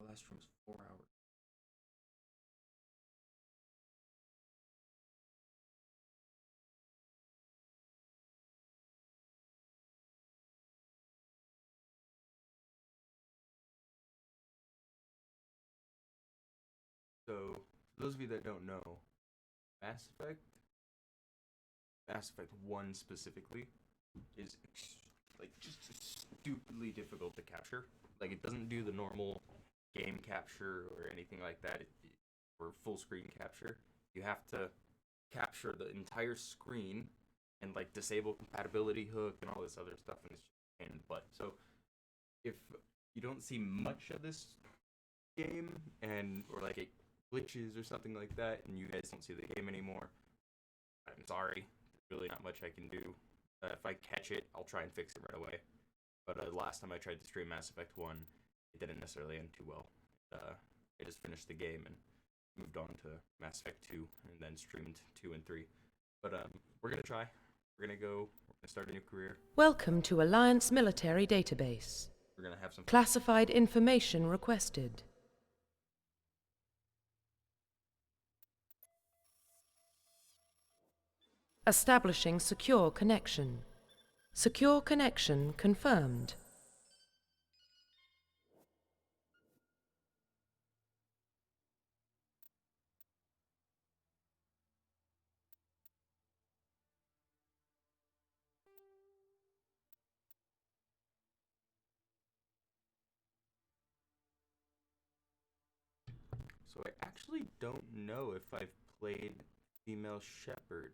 last stream was 4 hours. So, for those of you that don't know, Mass Effect, Mass Effect 1 specifically, is like just stupidly difficult to capture. Like, it doesn't do the normal game capture or anything like that, or full screen capture. You have to capture the entire screen and like disable compatibility hook and all this other stuff, and it's just pain in the butt. So if you don't see much of this game, and or like it glitches or something like that, and you guys don't see the game anymore, I'm sorry. There's really not much I can do. If I catch it, I'll try and fix it right away. But last time I tried to stream Mass Effect 1, it didn't necessarily end too well. I just finished the game and moved on to Mass Effect 2, and then streamed 2 and 3. But we're going to try. We're going to start a new career. Welcome to Alliance Military Database. We're going to have some classified information requested. Establishing secure connection. Secure connection confirmed. So I actually don't know if I've played Female Shepherd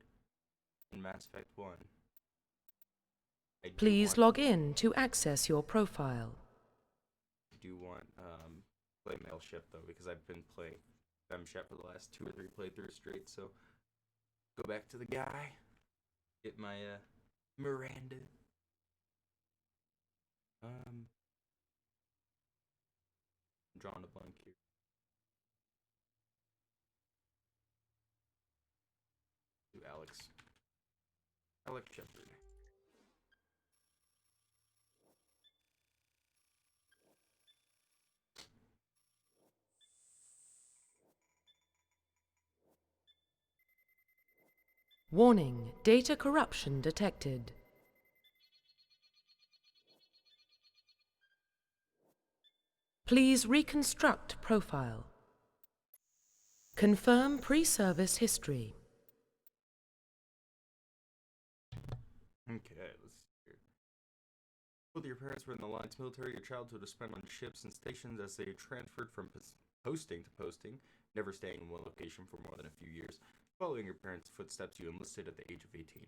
in Mass Effect 1. Please log in to access your profile. I do want play Male Shep though, because I've been playing Fem Shep for the last 2 or 3 playthroughs straight, so go back to the guy, get my Miranda. I'm drawing a blank here. Do Alex Shepard. Warning, data corruption detected. Please reconstruct profile. Confirm pre-service history. Okay, let's see here. Whether your parents were in the Alliance military, your childhood was spent on ships and stations as they transferred from posting to posting, never staying in one location for more than a few years. Following your parents' footsteps, you enlisted at the age of 18.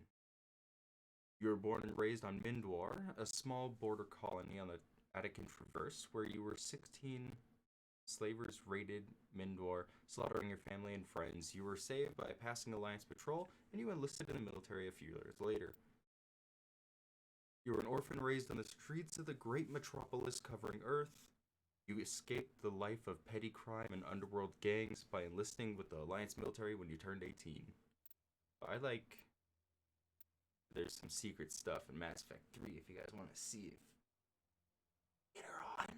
You were born and raised on Mindwar, a small border colony on the Attican Traverse, where you were 16 slavers raided Mindwar, slaughtering your family and friends. You were saved by a passing Alliance patrol, and you enlisted in the military a few years later. You were an orphan raised on the streets of the great metropolis covering Earth. You escaped the life of petty crime and underworld gangs by enlisting with the Alliance military when you turned 18. There's some secret stuff in Mass Effect 3 if you guys want to see it. Get her on.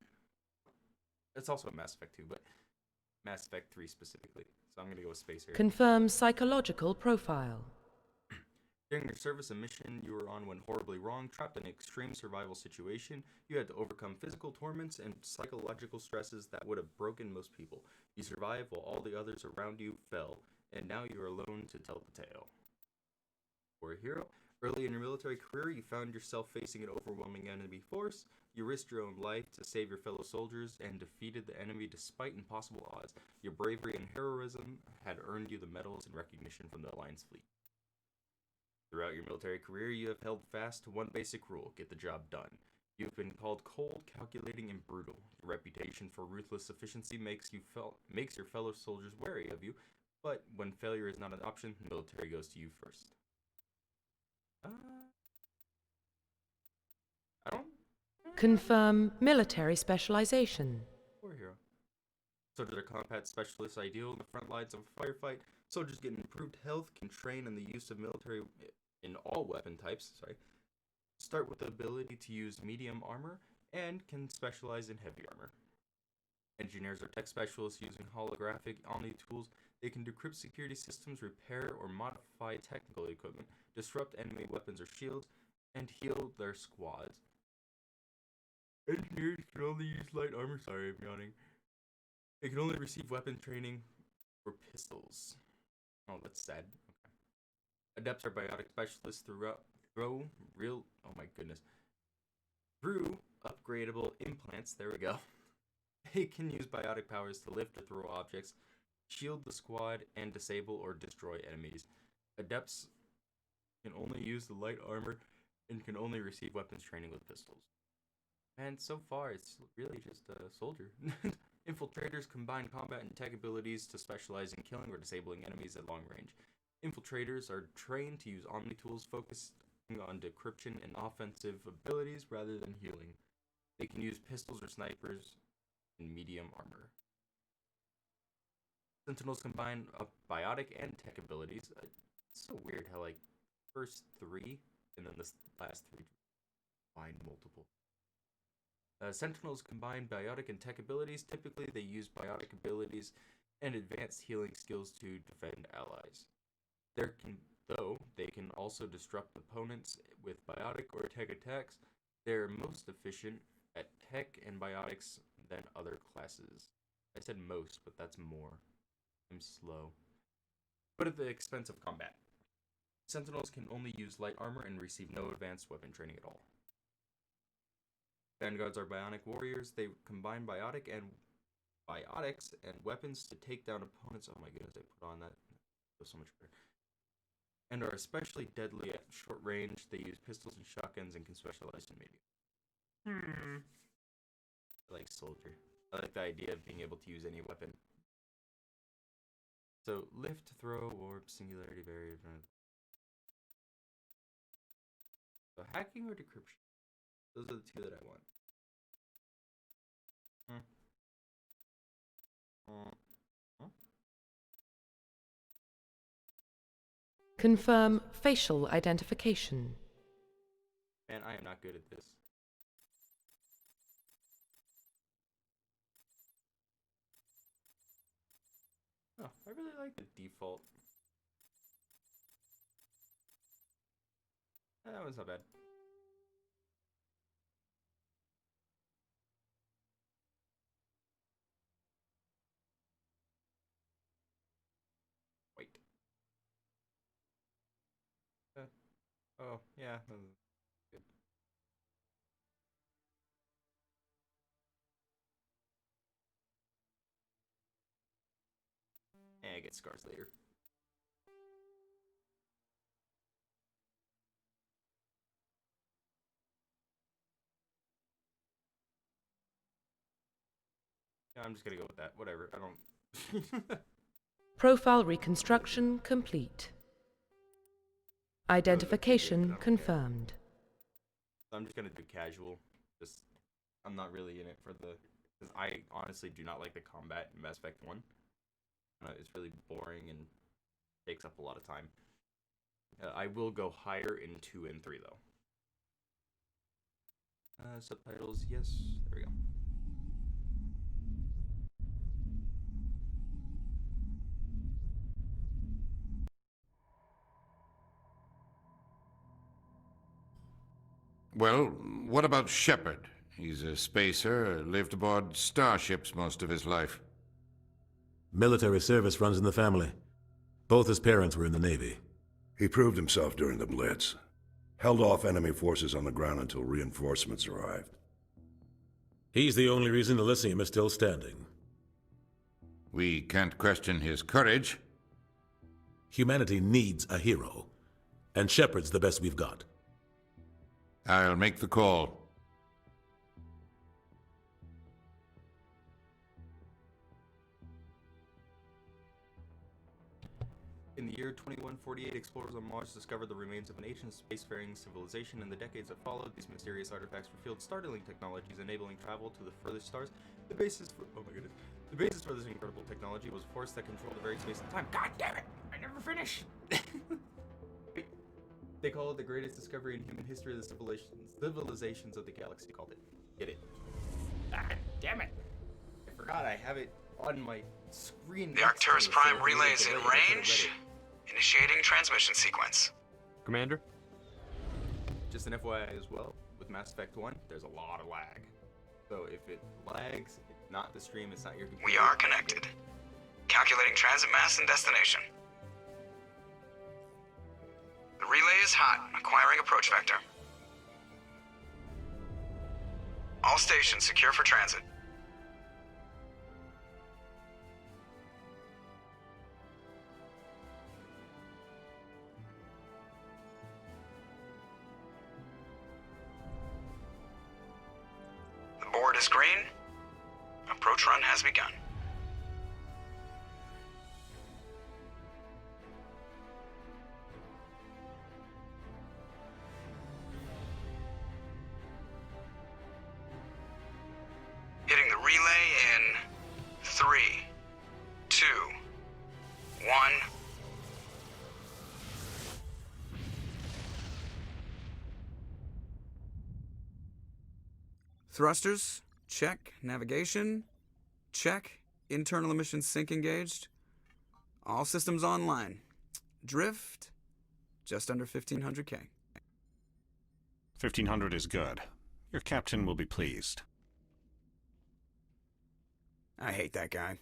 It's also in Mass Effect 2, but Mass Effect 3 specifically. So I'm going to go with space here. Confirm psychological profile. During your service, a mission you were on went horribly wrong. Trapped in an extreme survival situation, you had to overcome physical torments and psychological stresses that would have broken most people. You survived while all the others around you fell, and now you are alone to tell the tale. For a hero, early in your military career, you found yourself facing an overwhelming enemy force. You risked your own life to save your fellow soldiers and defeated the enemy despite impossible odds. Your bravery and heroism had earned you the medals and recognition from the Alliance fleet. Throughout your military career, you have held fast to one basic rule: get the job done. You've been called cold, calculating, and brutal. Your reputation for ruthless efficiency makes your fellow soldiers wary of you, but when failure is not an option, the military goes to you first. I don't... Confirm military specialization. War hero. Soldiers are combat specialists ideal in the front lines of a firefight. Soldiers get improved health, can train in the use of military in all weapon types, start with the ability to use medium armor, and can specialize in heavy armor. Engineers or tech specialists using holographic Omni tools. They can decrypt security systems, repair or modify technical equipment, disrupt enemy weapons or shields, and heal their squads. Engineers can only use light armor. Sorry, I'm yawning. They can only receive weapon training for pistols. Oh, that's sad. Okay. Adepts are biotic specialists through upgradable implants. There we go. They can use biotic powers to lift or throw objects, shield the squad, and disable or destroy enemies. Adepts can only use the light armor and can only receive weapons training with pistols. And so far, it's really just a soldier. Infiltrators combine combat and tech abilities to specialize in killing or disabling enemies at long range. Infiltrators are trained to use Omni tools, focusing on decryption and offensive abilities rather than healing. They can use pistols or snipers in medium armor. Sentinels combine biotic and tech abilities. It's so weird how, like, first three and then the last three combine multiple. Sentinels combine biotic and tech abilities. Typically, they use biotic abilities and advanced healing skills to defend allies. They can also disrupt opponents with biotic or tech attacks. They're most efficient at tech and biotics than other classes. I said most, but that's more. I'm slow. But at the expense of combat. Sentinels can only use light armor and receive no advanced weapon training at all. Vanguards are bionic warriors. They combine biotics and weapons to take down opponents. Oh my goodness, I put on that. It feels so much better. And are especially deadly at short range. They use pistols and shotguns and can specialize in medium. I like soldier. I like the idea of being able to use any weapon. So lift, throw, orb, singularity barrier. So hacking or decryption? Those are the two that I want. Confirm facial identification. Man, I am not good at this. Oh, I really like the default. That one's not bad. Wait. Oh, yeah. That was good. I get scars later. Yeah, I'm just gonna go with that. Whatever. I don't. Profile reconstruction complete. Identification confirmed. I'm just gonna do casual. Just, I'm not really in it for the, because I honestly do not like the combat in Mass Effect 1. It's really boring and takes up a lot of time. I will go higher in 2 and 3 though. Subtitles, yes. There we go. Well, what about Shepard? He's a spacer, lived aboard starships most of his life. Military service runs in the family. Both his parents were in the Navy. He proved himself during the Blitz. Held off enemy forces on the ground until reinforcements arrived. He's the only reason Elysium is still standing. We can't question his courage. Humanity needs a hero, and Shepard's the best we've got. I'll make the call. In the year 2148, explorers on Mars discovered the remains of an ancient spacefaring civilization. In the decades that followed, these mysterious artifacts revealed startling technologies enabling travel to the furthest stars. The basis for this incredible technology was a force that controlled the very space and time. God damn it! I never finish. They call it the greatest discovery in human history of the civilizations of the galaxy. Called it. Get it? God damn it! I forgot I have it on my screen. The next to Arcturus me, Prime so relay if is I in could've read range. it. Initiating transmission sequence. Commander? Just an FYI as well, with Mass Effect 1, there's a lot of lag. So if it lags, it's not the stream, it's not your computer. We are connected. Calculating transit mass and destination. The relay is hot, acquiring approach vector. All stations secure for transit. The board is green. Approach run has begun. Hitting the relay in 3, 2, 1. Thrusters, check. Navigation, check. Internal emission sync engaged. All systems online. Drift, just under 1500K. 1500 is good. Your captain will be pleased. I hate that guy.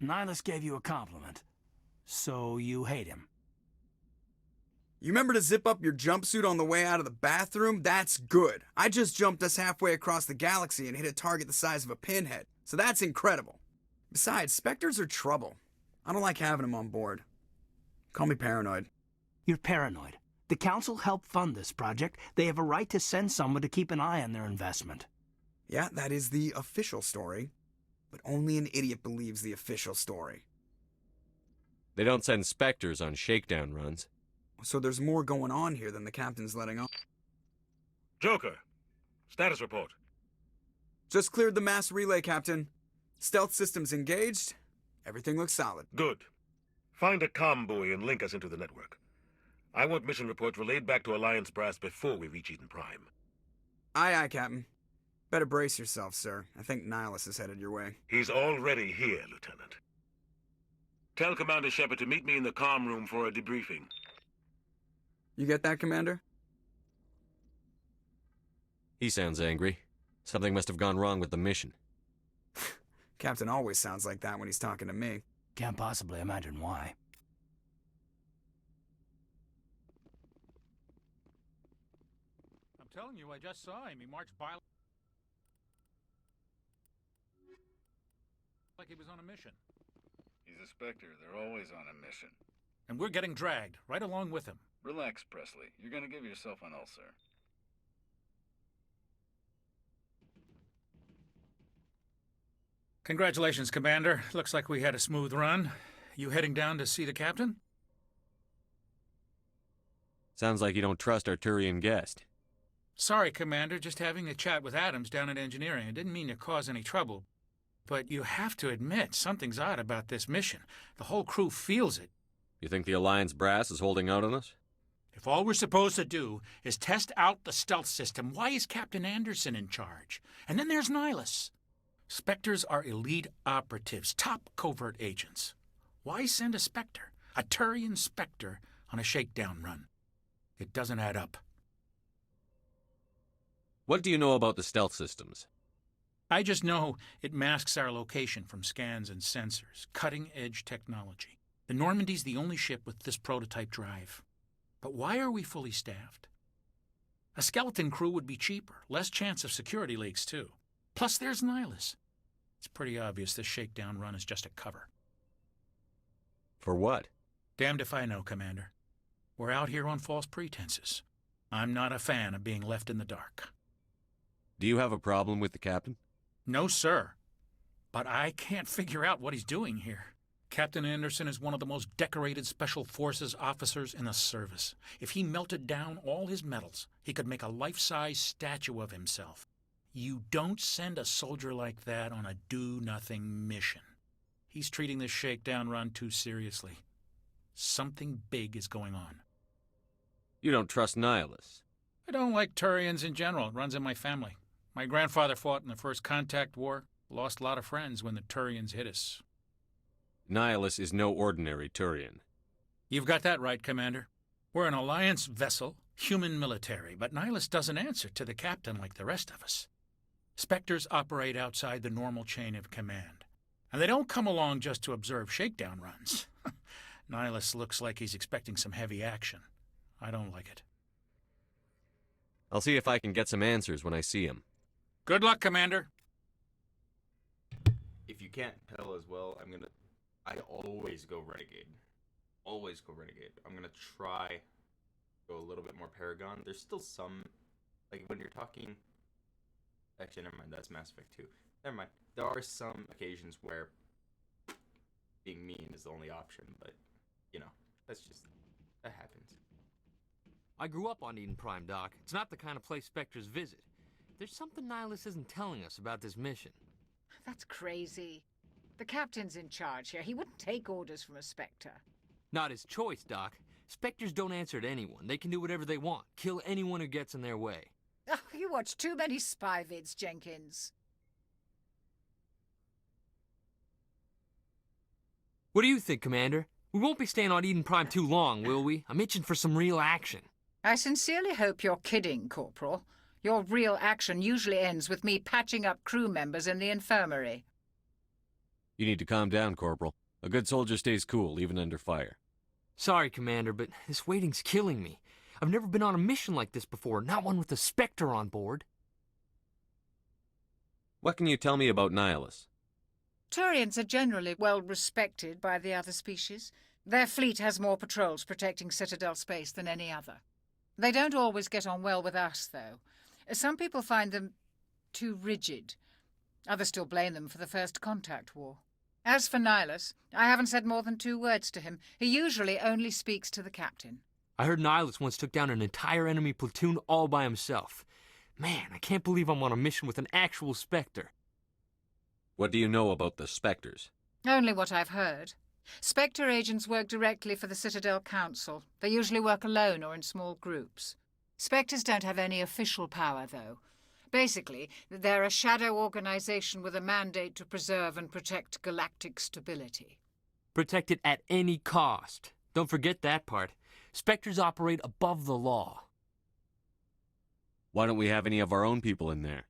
Nihilus gave you a compliment, so you hate him. You remember to zip up your jumpsuit on the way out of the bathroom? That's good. I just jumped us halfway across the galaxy and hit a target the size of a pinhead, so that's incredible. Besides, Spectres are trouble. I don't like having them on board. Call me paranoid. You're paranoid. The Council helped fund this project. They have a right to send someone to keep an eye on their investment. Yeah, that is the official story. But only an idiot believes the official story. They don't send Spectres on shakedown runs. So there's more going on here than the captain's letting on. Joker, status report. Just cleared the mass relay, Captain. Stealth systems engaged. Everything looks solid. Good. Find a comm buoy and link us into the network. I want mission reports relayed back to Alliance Brass before we reach Eden Prime. Aye, aye, Captain. Better brace yourself, sir. I think Nihilus is headed your way. He's already here, Lieutenant. Tell Commander Shepard to meet me in the comm room for a debriefing. You get that, Commander? He sounds angry. Something must have gone wrong with the mission. Captain always sounds like that when he's talking to me. Can't possibly imagine why. I'm telling you, I just saw him. He marched by like he was on a mission. He's a Spectre. They're always on a mission. And we're getting dragged, right along with him. Relax, Presley. You're gonna give yourself an ulcer. Congratulations, Commander. Looks like we had a smooth run. You heading down to see the captain? Sounds like you don't trust our Turian guest. Sorry, Commander. Just having a chat with Adams down at engineering. I didn't mean to cause any trouble. But you have to admit, something's odd about this mission. The whole crew feels it. You think the Alliance brass is holding out on us? If all we're supposed to do is test out the stealth system, why is Captain Anderson in charge? And then there's Nihilus. Spectres are elite operatives, top covert agents. Why send a Spectre, a Turian Spectre, on a shakedown run? It doesn't add up. What do you know about the stealth systems? I just know it masks our location from scans and sensors. Cutting-edge technology. The Normandy's the only ship with this prototype drive. But why are we fully staffed? A skeleton crew would be cheaper, less chance of security leaks, too. Plus, there's Nihilus. It's pretty obvious this shakedown run is just a cover. For what? Damned if I know, Commander. We're out here on false pretenses. I'm not a fan of being left in the dark. Do you have a problem with the captain? No, sir. But I can't figure out what he's doing here. Captain Anderson is one of the most decorated Special Forces officers in the service. If he melted down all his medals, he could make a life-size statue of himself. You don't send a soldier like that on a do-nothing mission. He's treating this shakedown run too seriously. Something big is going on. You don't trust Nihilus? I don't like Turians in general. It runs in my family. My grandfather fought in the First Contact War. Lost a lot of friends when the Turians hit us. Nihilus is no ordinary Turian. You've got that right, Commander. We're an Alliance vessel, human military, but Nihilus doesn't answer to the captain like the rest of us. Spectres operate outside the normal chain of command, and they don't come along just to observe shakedown runs. Nihilus looks like he's expecting some heavy action. I don't like it. I'll see if I can get some answers when I see him. Good luck, Commander. If you can't tell as well, I always go Renegade. Always go Renegade. I'm gonna try go a little bit more Paragon. There's still some, like when you're talking, actually never mind, that's Mass Effect 2. Never mind. There are some occasions where being mean is the only option, but you know, that happens. I grew up on Eden Prime, Doc. It's not the kind of place Spectres visit. There's something Nihilus isn't telling us about this mission. That's crazy. The captain's in charge here. He wouldn't take orders from a Spectre. Not his choice, Doc. Spectres don't answer to anyone. They can do whatever they want. Kill anyone who gets in their way. Oh, you watch too many spy vids, Jenkins. What do you think, Commander? We won't be staying on Eden Prime too long, will we? I'm itching for some real action. I sincerely hope you're kidding, Corporal. Your real action usually ends with me patching up crew members in the infirmary. You need to calm down, Corporal. A good soldier stays cool, even under fire. Sorry, Commander, but this waiting's killing me. I've never been on a mission like this before, not one with a Spectre on board. What can you tell me about Nihilus? Turians are generally well respected by the other species. Their fleet has more patrols protecting Citadel space than any other. They don't always get on well with us, though. Some people find them too rigid. Others still blame them for the First Contact War. As for Nihilus, I haven't said more than 2 words to him. He usually only speaks to the captain. I heard Nihilus once took down an entire enemy platoon all by himself. Man, I can't believe I'm on a mission with an actual Spectre. What do you know about the Spectres? Only what I've heard. Spectre agents work directly for the Citadel Council. They usually work alone or in small groups. Spectres don't have any official power, though. Basically, they're a shadow organization with a mandate to preserve and protect galactic stability. Protect it at any cost. Don't forget that part. Spectres operate above the law. Why don't we have any of our own people in there?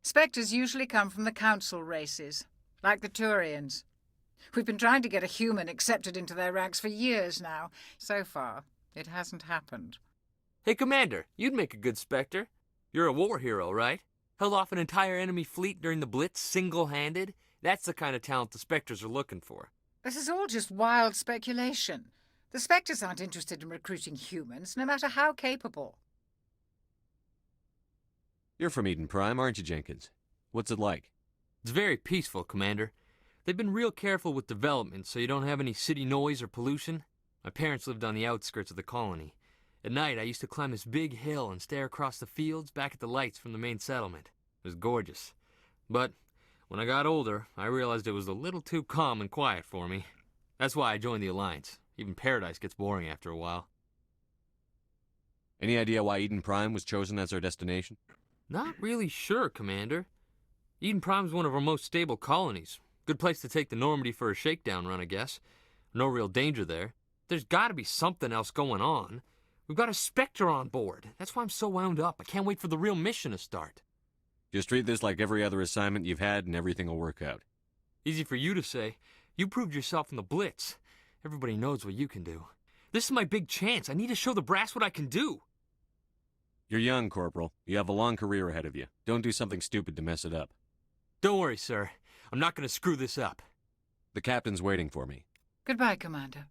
Spectres usually come from the Council races, like the Turians. We've been trying to get a human accepted into their ranks for years now. So far, it hasn't happened. Hey, Commander, you'd make a good Spectre. You're a war hero, right? Held off an entire enemy fleet during the Blitz single-handed? That's the kind of talent the Spectres are looking for. This is all just wild speculation. The Spectres aren't interested in recruiting humans, no matter how capable. You're from Eden Prime, aren't you, Jenkins? What's it like? It's very peaceful, Commander. They've been real careful with development, so you don't have any city noise or pollution. My parents lived on the outskirts of the colony. At night, I used to climb this big hill and stare across the fields back at the lights from the main settlement. It was gorgeous. But when I got older, I realized it was a little too calm and quiet for me. That's why I joined the Alliance. Even Paradise gets boring after a while. Any idea why Eden Prime was chosen as our destination? Not really sure, Commander. Eden Prime's one of our most stable colonies. Good place to take the Normandy for a shakedown run, I guess. No real danger there. There's gotta be something else going on. We've got a Spectre on board. That's why I'm so wound up. I can't wait for the real mission to start. Just treat this like every other assignment you've had and everything will work out. Easy for you to say. You proved yourself in the Blitz. Everybody knows what you can do. This is my big chance. I need to show the brass what I can do. You're young, Corporal. You have a long career ahead of you. Don't do something stupid to mess it up. Don't worry, sir. I'm not going to screw this up. The captain's waiting for me. Goodbye, Commander.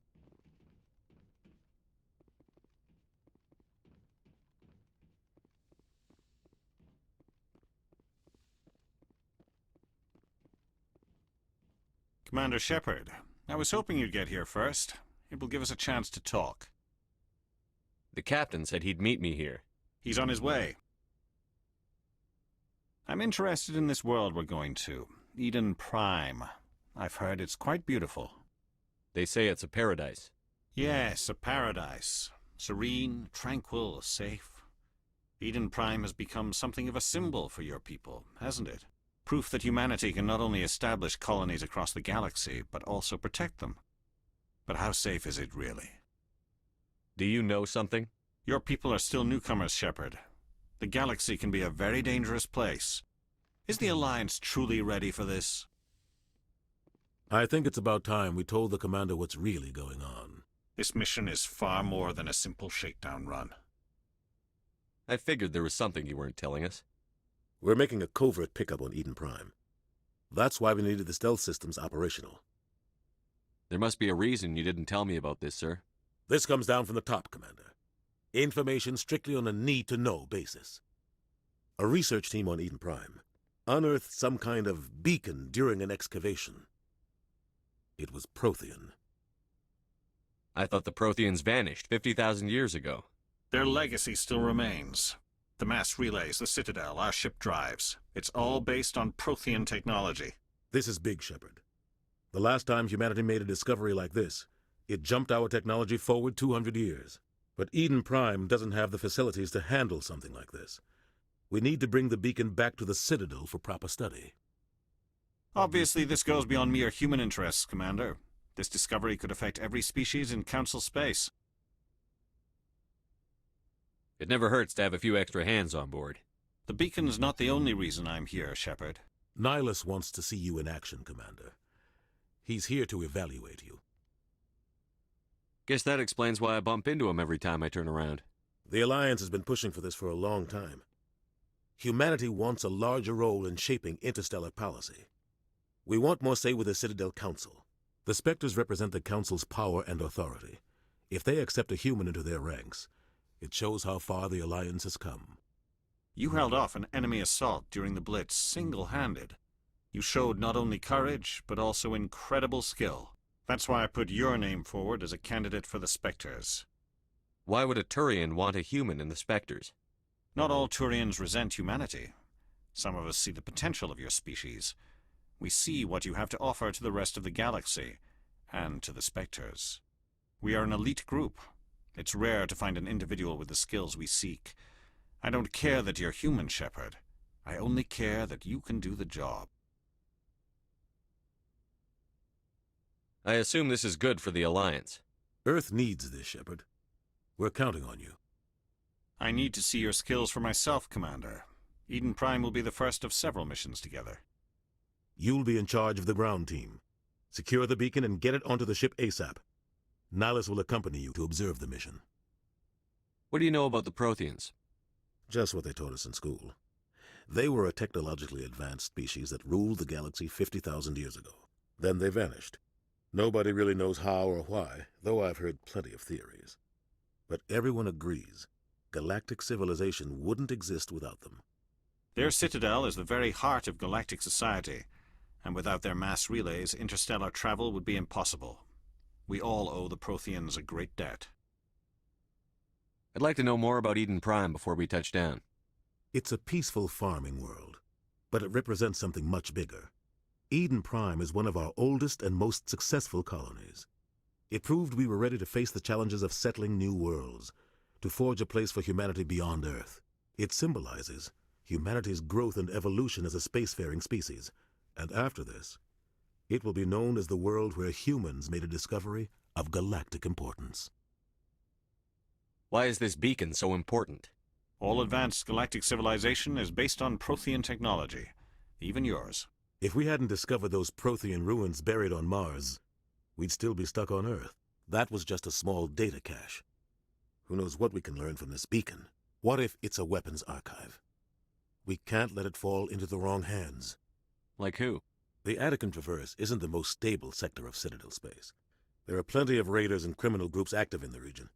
Commander Shepard, I was hoping you'd get here first. It will give us a chance to talk. The captain said he'd meet me here. He's on his way. I'm interested in this world we're going to, Eden Prime. I've heard it's quite beautiful. They say it's a paradise. Yes, a paradise. Serene, tranquil, safe. Eden Prime has become something of a symbol for your people, hasn't it? Proof that humanity can not only establish colonies across the galaxy, but also protect them. But how safe is it really? Do you know something? Your people are still newcomers, Shepard. The galaxy can be a very dangerous place. Is the Alliance truly ready for this? I think it's about time we told the commander what's really going on. This mission is far more than a simple shakedown run. I figured there was something you weren't telling us. We're making a covert pickup on Eden Prime. That's why we needed the stealth systems operational. There must be a reason you didn't tell me about this, sir. This comes down from the top, Commander. Information strictly on a need-to-know basis. A research team on Eden Prime unearthed some kind of beacon during an excavation. It was Prothean. I thought the Protheans vanished 50,000 years ago. Their legacy still remains. The mass relays, the Citadel, our ship drives. It's all based on Prothean technology. This is big, Shepard. The last time humanity made a discovery like this, it jumped our technology forward 200 years. But Eden Prime doesn't have the facilities to handle something like this. We need to bring the beacon back to the Citadel for proper study. Obviously, this goes beyond mere human interests, Commander. This discovery could affect every species in Council space. It never hurts to have a few extra hands on board. The beacon's not the only reason I'm here, Shepard. Nihilus wants to see you in action, Commander. He's here to evaluate you. Guess that explains why I bump into him every time I turn around. The Alliance has been pushing for this for a long time. Humanity wants a larger role in shaping interstellar policy. We want more say with the Citadel Council. The Spectres represent the Council's power and authority. If they accept a human into their ranks, it shows how far the Alliance has come. You held off an enemy assault during the Blitz single-handed. You showed not only courage, but also incredible skill. That's why I put your name forward as a candidate for the Spectres. Why would a Turian want a human in the Spectres? Not all Turians resent humanity. Some of us see the potential of your species. We see what you have to offer to the rest of the galaxy, and to the Spectres. We are an elite group. It's rare to find an individual with the skills we seek. I don't care that you're human, Shepard. I only care that you can do the job. I assume this is good for the Alliance. Earth needs this, Shepard. We're counting on you. I need to see your skills for myself, Commander. Eden Prime will be the first of several missions together. You'll be in charge of the ground team. Secure the beacon and get it onto the ship ASAP. Nihilus will accompany you to observe the mission. What do you know about the Protheans? Just what they taught us in school. They were a technologically advanced species that ruled the galaxy 50,000 years ago. Then they vanished. Nobody really knows how or why, though I've heard plenty of theories. But everyone agrees galactic civilization wouldn't exist without them. Their citadel is the very heart of galactic society, and without their mass relays, interstellar travel would be impossible. We all owe the Protheans a great debt. I'd like to know more about Eden Prime before we touch down. It's a peaceful farming world, but it represents something much bigger. Eden Prime is one of our oldest and most successful colonies. It proved we were ready to face the challenges of settling new worlds, to forge a place for humanity beyond Earth. It symbolizes humanity's growth and evolution as a spacefaring species, and after this, it will be known as the world where humans made a discovery of galactic importance. Why is this beacon so important? All advanced galactic civilization is based on Prothean technology, even yours. If we hadn't discovered those Prothean ruins buried on Mars, we'd still be stuck on Earth. That was just a small data cache. Who knows what we can learn from this beacon? What if it's a weapons archive? We can't let it fall into the wrong hands. Like who? The Attican Traverse isn't the most stable sector of Citadel space. There are plenty of raiders and criminal groups active in the region.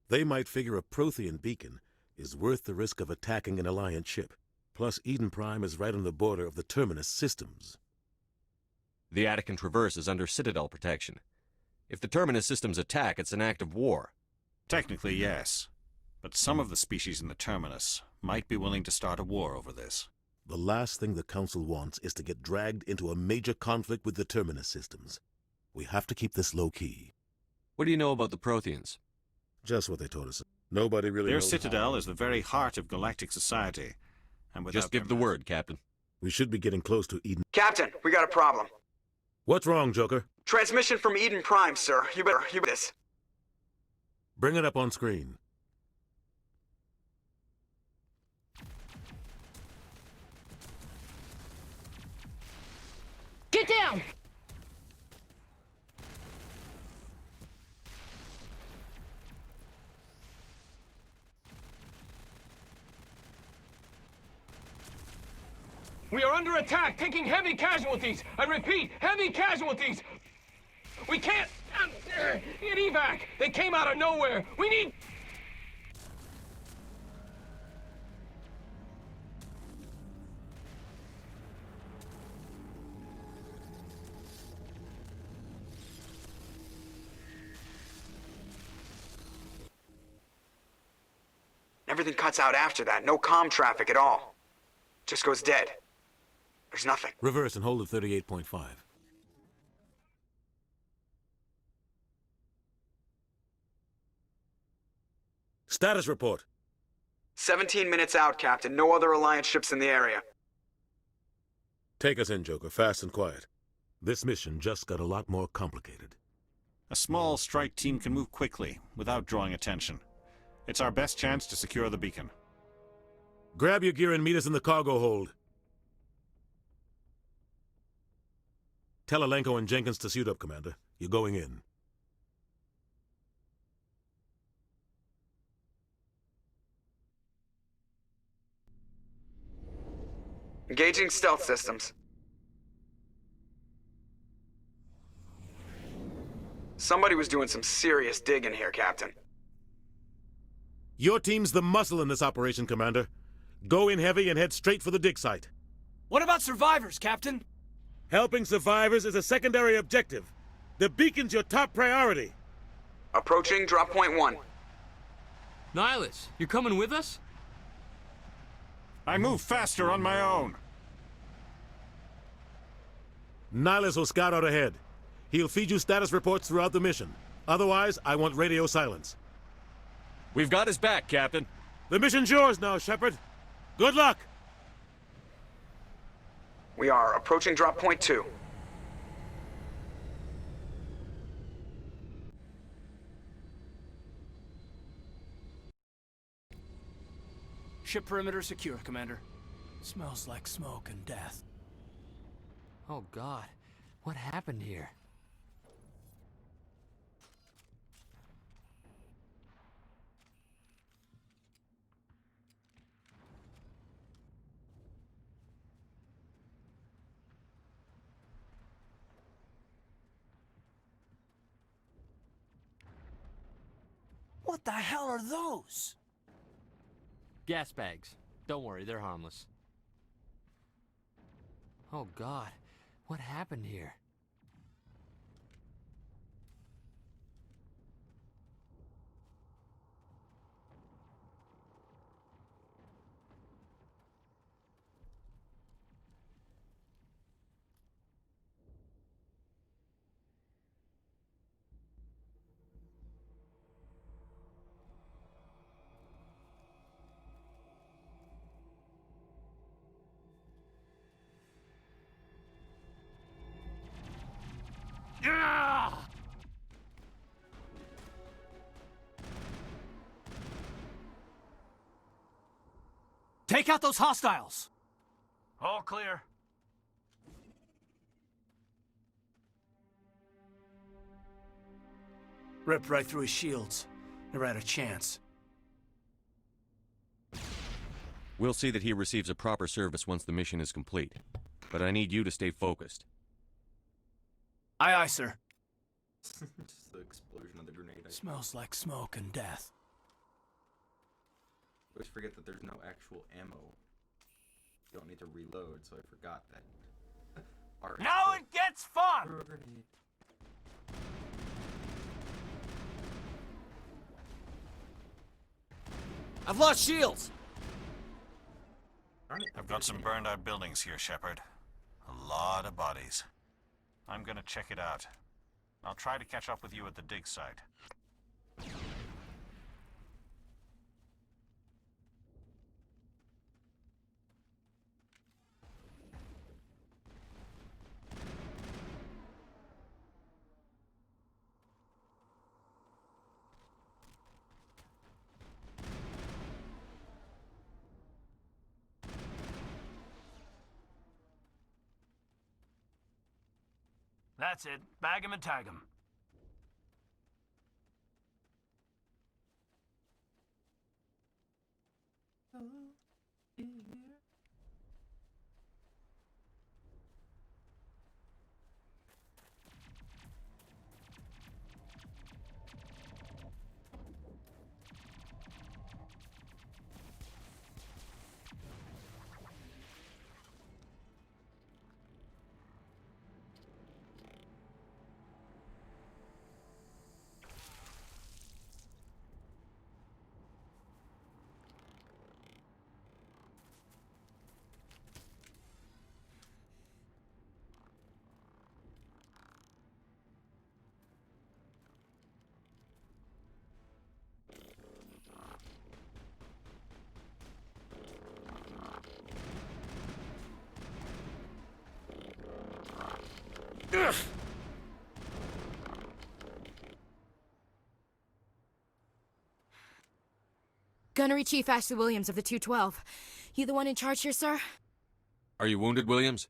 They might figure a Prothean beacon is worth the risk of attacking an Alliance ship. Plus, Eden Prime is right on the border of the Terminus systems. The Attican Traverse is under Citadel protection. If the Terminus systems attack, it's an act of war. Technically, yes. But some of the species in the Terminus might be willing to start a war over this. The last thing the Council wants is to get dragged into a major conflict with the Terminus systems. We have to keep this low-key. What do you know about the Protheans? Just what they taught us. Nobody really knows Their citadel is the very heart of galactic society. And without just give the word, Captain. We should be getting close to Eden. Captain, we got a problem. What's wrong, Joker? Transmission from Eden Prime, sir. You better this. Bring it up on screen. Get down! We are under attack, taking heavy casualties. I repeat, heavy casualties. We can't... Get evac. They came out of nowhere. We need... Everything cuts out after that. No comm traffic at all. Just goes dead. There's nothing. Reverse and hold at 38.5. Status report. 17 minutes out, Captain. No other Alliance ships in the area. Take us in, Joker, fast and quiet. This mission just got a lot more complicated. A small strike team can move quickly, without drawing attention. It's our best chance to secure the beacon. Grab your gear and meet us in the cargo hold. Tell Alenko and Jenkins to suit up, Commander. You're going in. Engaging stealth systems. Somebody was doing some serious digging here, Captain. Your team's the muscle in this operation, Commander. Go in heavy and head straight for the dig site. What about survivors, Captain? Helping survivors is a secondary objective. The beacon's your top priority. Approaching drop point 1. Nihilus, you're coming with us? I move faster on my own. Nihilus will scout out ahead. He'll feed you status reports throughout the mission. Otherwise, I want radio silence. We've got his back, Captain. The mission's yours now, Shepard. Good luck! We are approaching drop point 2. Ship perimeter secure, Commander. Smells like smoke and death. Oh, God. What happened here? What the hell are those? Gas bags. Don't worry, they're harmless. Oh, God. What happened here? Take out those hostiles! All clear. Ripped right through his shields. Never had a chance. We'll see that he receives a proper service once the mission is complete. But I need you to stay focused. Aye, aye, sir. Just the explosion of the grenade. Smells like smoke and death. I always forget that there's no actual ammo. You don't need to reload, so I forgot that. Now it gets fun! I've lost shields! I've got some burned out buildings here, Shepard. A lot of bodies. I'm gonna check it out. I'll try to catch up with you at the dig site. That's it. Bag him and tag him. Gunnery Chief Ashley Williams of the 212. You the one in charge here, sir? Are you wounded, Williams?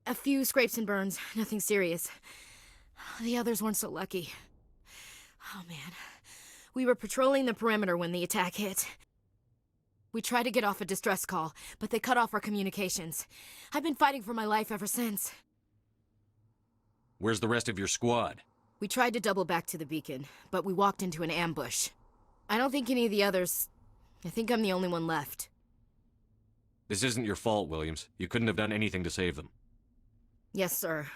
A few scrapes and burns, nothing serious. The others weren't so lucky. Oh man. We were patrolling the perimeter when the attack hit. We tried to get off a distress call, but they cut off our communications. I've been fighting for my life ever since. Where's the rest of your squad? We tried to double back to the beacon, but we walked into an ambush. I don't think any of the others... I think I'm the only one left. This isn't your fault, Williams. You couldn't have done anything to save them. Yes, sir.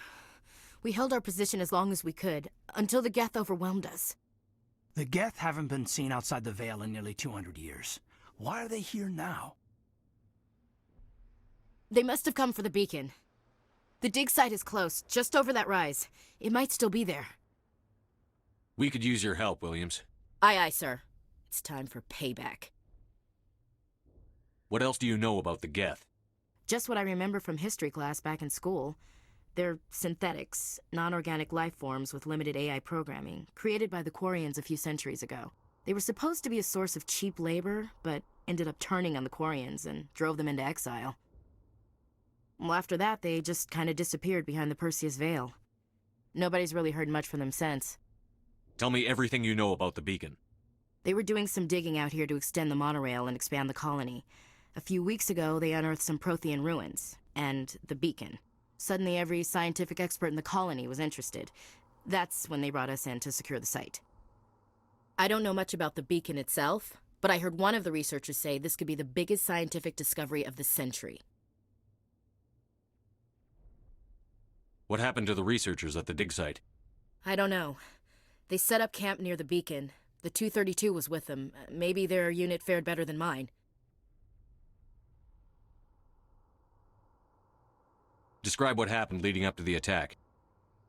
We held our position as long as we could, until the Geth overwhelmed us. The Geth haven't been seen outside the Veil in nearly 200 years. Why are they here now? They must have come for the beacon. The dig site is close, just over that rise. It might still be there. We could use your help, Williams. Aye, aye, sir. It's time for payback. What else do you know about the Geth? Just what I remember from history class back in school. They're synthetics, non-organic life forms with limited AI programming, created by the Quarians a few centuries ago. They were supposed to be a source of cheap labor, but ended up turning on the Quarians and drove them into exile. Well, after that, they just kind of disappeared behind the Perseus Veil. Nobody's really heard much from them since. Tell me everything you know about the beacon. They were doing some digging out here to extend the monorail and expand the colony. A few weeks ago, they unearthed some Prothean ruins, and the beacon. Suddenly, every scientific expert in the colony was interested. That's when they brought us in to secure the site. I don't know much about the beacon itself, but I heard one of the researchers say this could be the biggest scientific discovery of the century. What happened to the researchers at the dig site? I don't know. They set up camp near the beacon. The 232 was with them. Maybe their unit fared better than mine. Describe what happened leading up to the attack.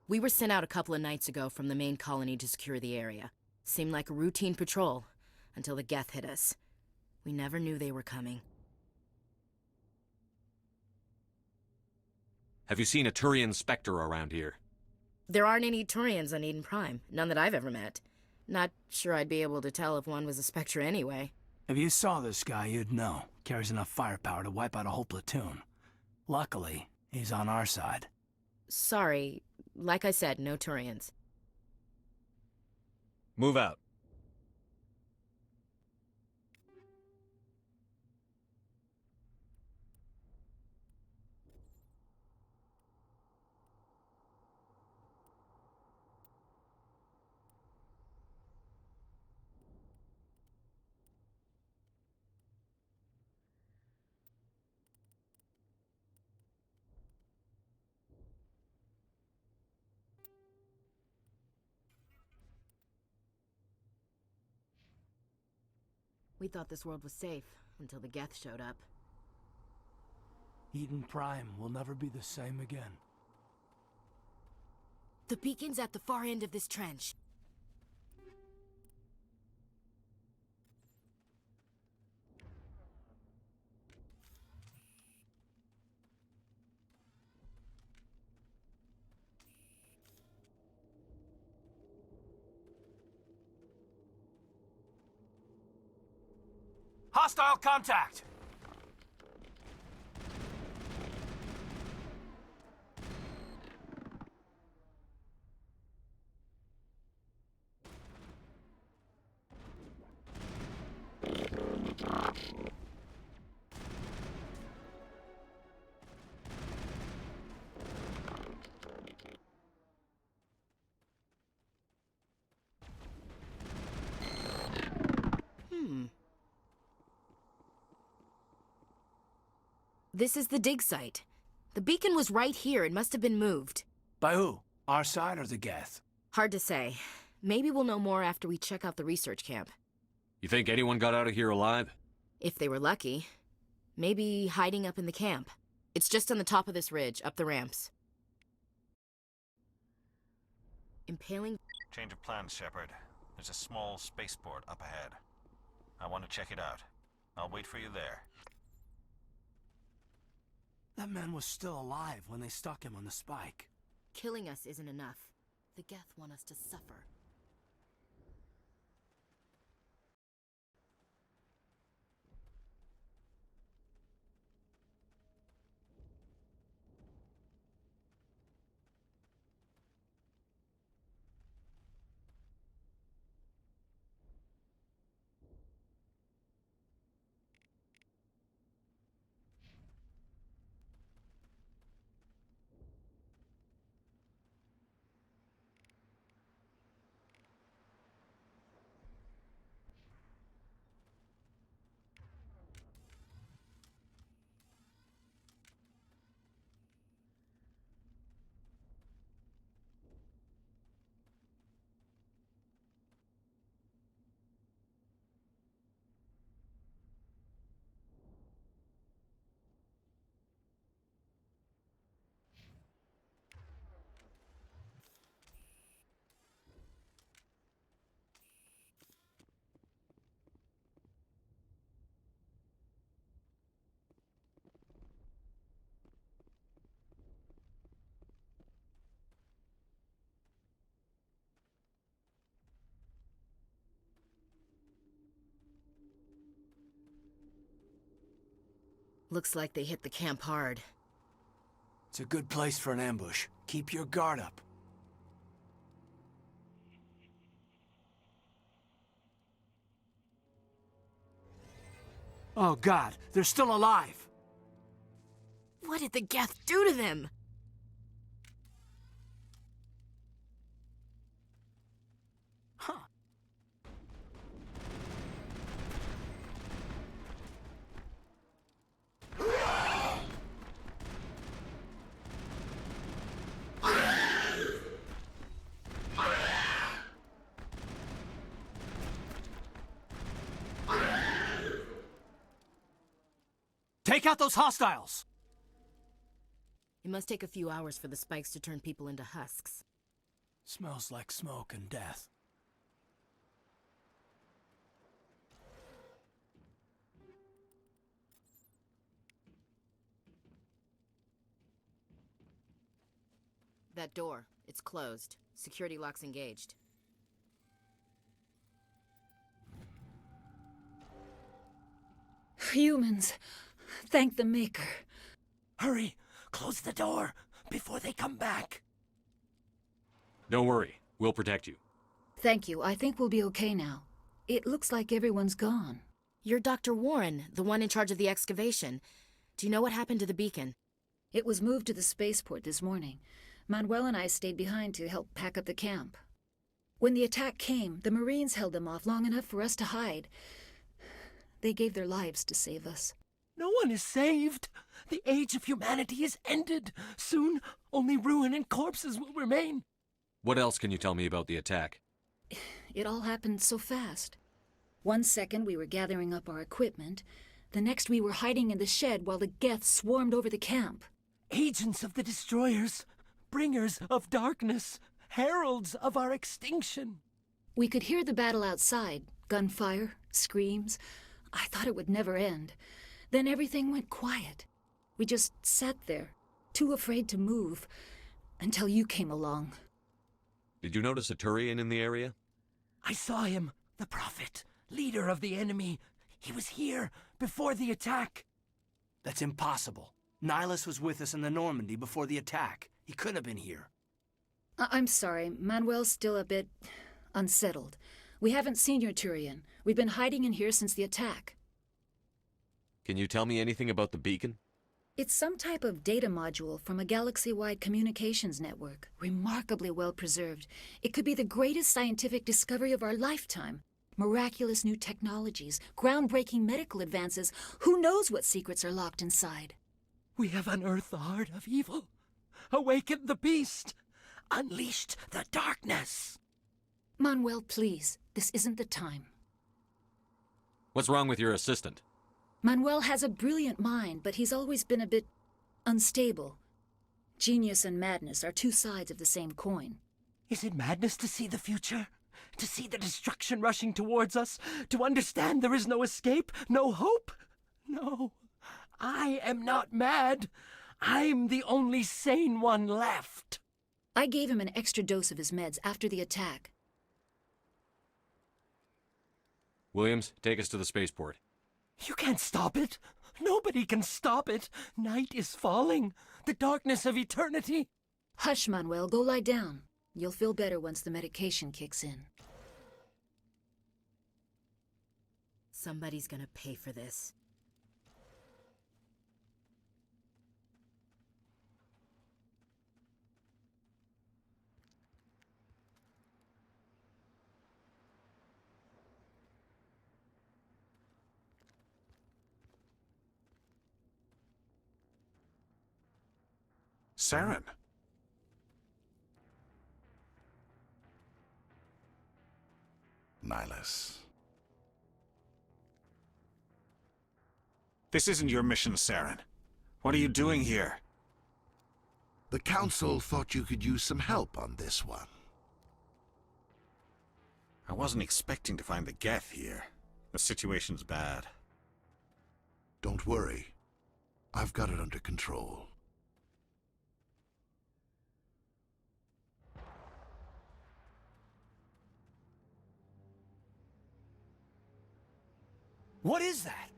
We were sent out a couple of nights ago from the main colony to secure the area. Seemed like a routine patrol, until the Geth hit us. We never knew they were coming. Have you seen a Turian Spectre around here? There aren't any Turians on Eden Prime. None that I've ever met. Not sure I'd be able to tell if one was a Spectre anyway. If you saw this guy, you'd know. Carries enough firepower to wipe out a whole platoon. Luckily, he's on our side. Sorry. Like I said, no Turians. Move out. We thought this world was safe, until the Geth showed up. Eden Prime will never be the same again. The beacon's at the far end of this trench. Hostile contact! This is the dig site. The beacon was right here. It must have been moved. By who? Our side or the Geth? Hard to say. Maybe we'll know more after we check out the research camp. You think anyone got out of here alive? If they were lucky. Maybe hiding up in the camp. It's just on the top of this ridge, up the ramps. Impaling... Change of plans, Shepard. There's a small spaceport up ahead. I want to check it out. I'll wait for you there. That man was still alive when they stuck him on the spike. Killing us isn't enough. The Geth want us to suffer. Looks like they hit the camp hard. It's a good place for an ambush. Keep your guard up. Oh God, they're still alive! What did the Geth do to them? Huh. Take out those hostiles! It must take a few hours for the spikes to turn people into husks. Smells like smoke and death. That door, it's closed. Security lock's engaged. Humans, thank the Maker. Hurry! Close the door before they come back. Don't worry. We'll protect you. Thank you. I think we'll be okay now. It looks like everyone's gone. You're Dr. Warren, the one in charge of the excavation. Do you know what happened to the beacon? It was moved to the spaceport this morning. Manuel and I stayed behind to help pack up the camp. When the attack came, the Marines held them off long enough for us to hide. They gave their lives to save us. No one is saved. The age of humanity is ended. Soon, only ruin and corpses will remain. What else can you tell me about the attack? It all happened so fast. 1 second we were gathering up our equipment. The next we were hiding in the shed while the Geth swarmed over the camp. Agents of the destroyers, bringers of darkness, heralds of our extinction. We could hear the battle outside. Gunfire, screams. I thought it would never end. Then everything went quiet. We just sat there, too afraid to move, until you came along. Did you notice a Turian in the area? I saw him, the Prophet, leader of the enemy. He was here before the attack. That's impossible. Nihilus was with us in the Normandy before the attack. He couldn't have been here. I'm sorry. Manuel's still a bit unsettled. We haven't seen your Turian. We've been hiding in here since the attack. Can you tell me anything about the beacon? It's some type of data module from a galaxy-wide communications network, remarkably well preserved. It could be the greatest scientific discovery of our lifetime. Miraculous new technologies, groundbreaking medical advances. Who knows what secrets are locked inside? We have unearthed the heart of evil, awakened the beast, unleashed the darkness. Manuel, please. This isn't the time. What's wrong with your assistant? Manuel has a brilliant mind, but he's always been a bit unstable. Genius and madness are two sides of the same coin. Is it madness to see the future? To see the destruction rushing towards us? To understand there is no escape? No hope? No. I am not mad. I'm the only sane one left. I gave him an extra dose of his meds after the attack. Williams, take us to the spaceport. You can't stop it. Nobody can stop it. Night is falling. The darkness of eternity. Hush, Manuel. Go lie down. You'll feel better once the medication kicks in. Somebody's gonna pay for this. Saren. Nihilus. This isn't your mission, Saren. What are you doing here? The Council thought you could use some help on this one. I wasn't expecting to find the Geth here. The situation's bad. Don't worry. I've got it under control. What is that?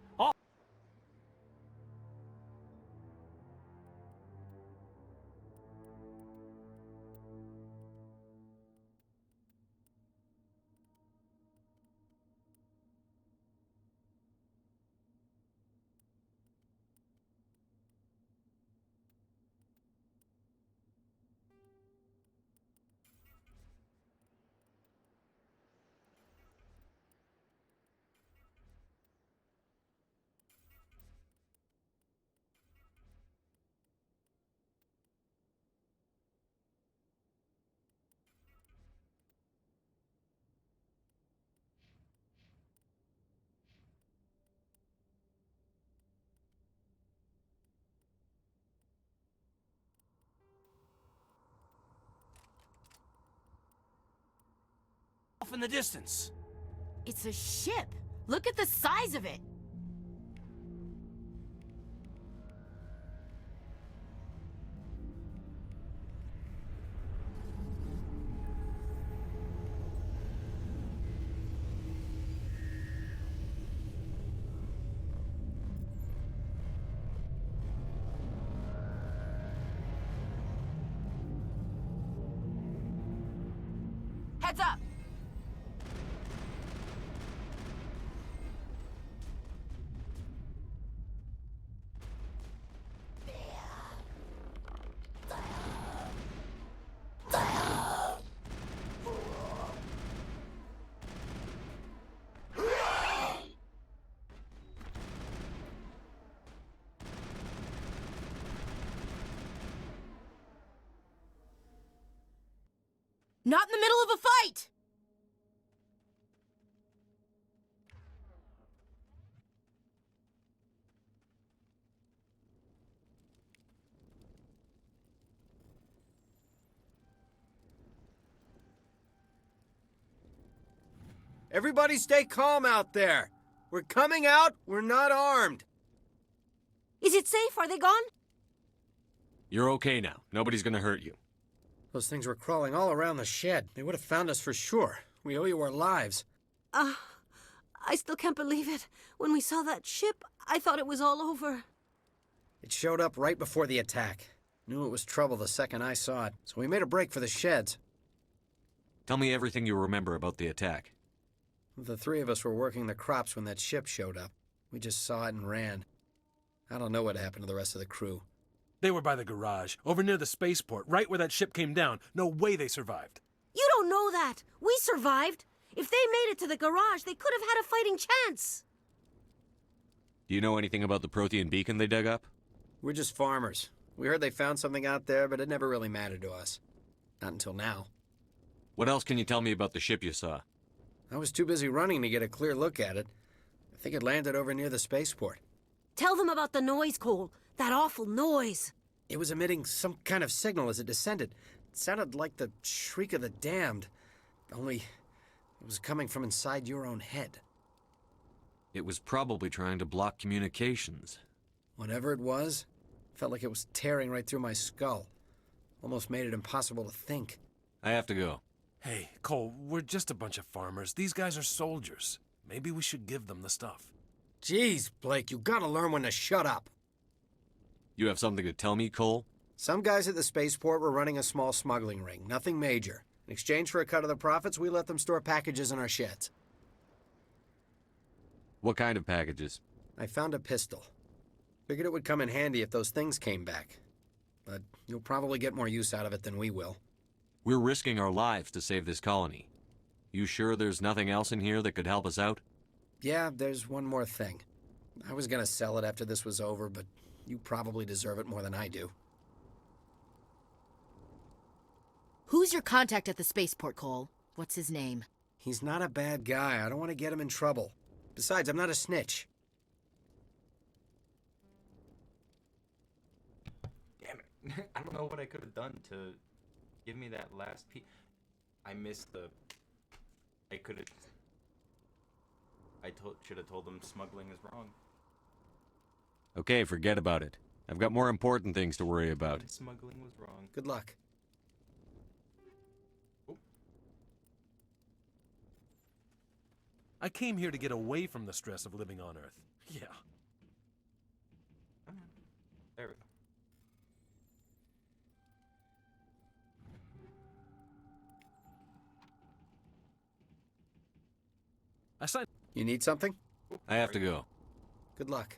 Off in the distance. It's a ship. Look at the size of it. Heads up! Not in the middle of a fight! Everybody stay calm out there. We're coming out, we're not armed. Is it safe? Are they gone? You're okay now. Nobody's gonna hurt you. Those things were crawling all around the shed. They would have found us for sure. We owe you our lives. I still can't believe it. When we saw that ship, I thought it was all over. It showed up right before the attack. Knew it was trouble the second I saw it, so we made a break for the sheds. Tell me everything you remember about the attack. The three of us were working the crops when that ship showed up. We just saw it and ran. I don't know what happened to the rest of the crew. They were by the garage, over near the spaceport, right where that ship came down. No way they survived. You don't know that. We survived. If they made it to the garage, they could have had a fighting chance. Do you know anything about the Prothean beacon they dug up? We're just farmers. We heard they found something out there, but it never really mattered to us. Not until now. What else can you tell me about the ship you saw? I was too busy running to get a clear look at it. I think it landed over near the spaceport. Tell them about the noise, Cole. That awful noise. It was emitting some kind of signal as it descended. It sounded like the shriek of the damned. Only it was coming from inside your own head. It was probably trying to block communications. Whatever it was, felt like it was tearing right through my skull. Almost made it impossible to think. I have to go. Hey, Cole, we're just a bunch of farmers. These guys are soldiers. Maybe we should give them the stuff. Jeez, Blake, you gotta learn when to shut up. You have something to tell me, Cole? Some guys at the spaceport were running a small smuggling ring, nothing major. In exchange for a cut of the profits, we let them store packages in our sheds. What kind of packages? I found a pistol. Figured it would come in handy if those things came back. But you'll probably get more use out of it than we will. We're risking our lives to save this colony. You sure there's nothing else in here that could help us out? Yeah, there's one more thing. I was gonna sell it after this was over, but you probably deserve it more than I do. Who's your contact at the spaceport, Cole? What's his name? He's not a bad guy. I don't want to get him in trouble. Besides, I'm not a snitch. Damn it. I don't know what I could have done to give me that last piece. I missed the... I could have... should have told them smuggling is wrong. Okay, forget about it. I've got more important things to worry about. Smuggling was wrong. Good luck. I came here to get away from the stress of living on Earth. Yeah. There we go. I signed... You need something? I have to go. Good luck.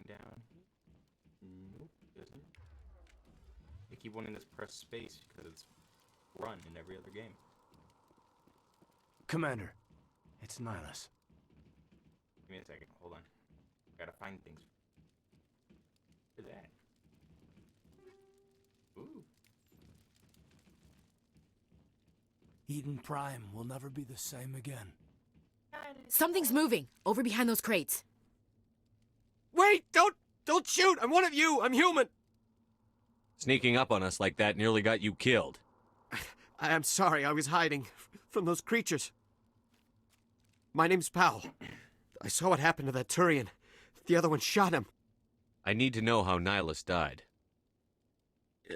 Down. Nope, doesn't. I keep wanting to press space because it's run in every other game. Commander, it's Nihilus. Give me a second. Hold on. Gotta find things. Look at that. Ooh. Eden Prime will never be the same again. Something's moving, over behind those crates. Wait! Don't shoot! I'm one of you! I'm human! Sneaking up on us like that nearly got you killed. I'm sorry, I was hiding from those creatures. My name's Powell. I saw what happened to that Turian. The other one shot him. I need to know how Nihilus died.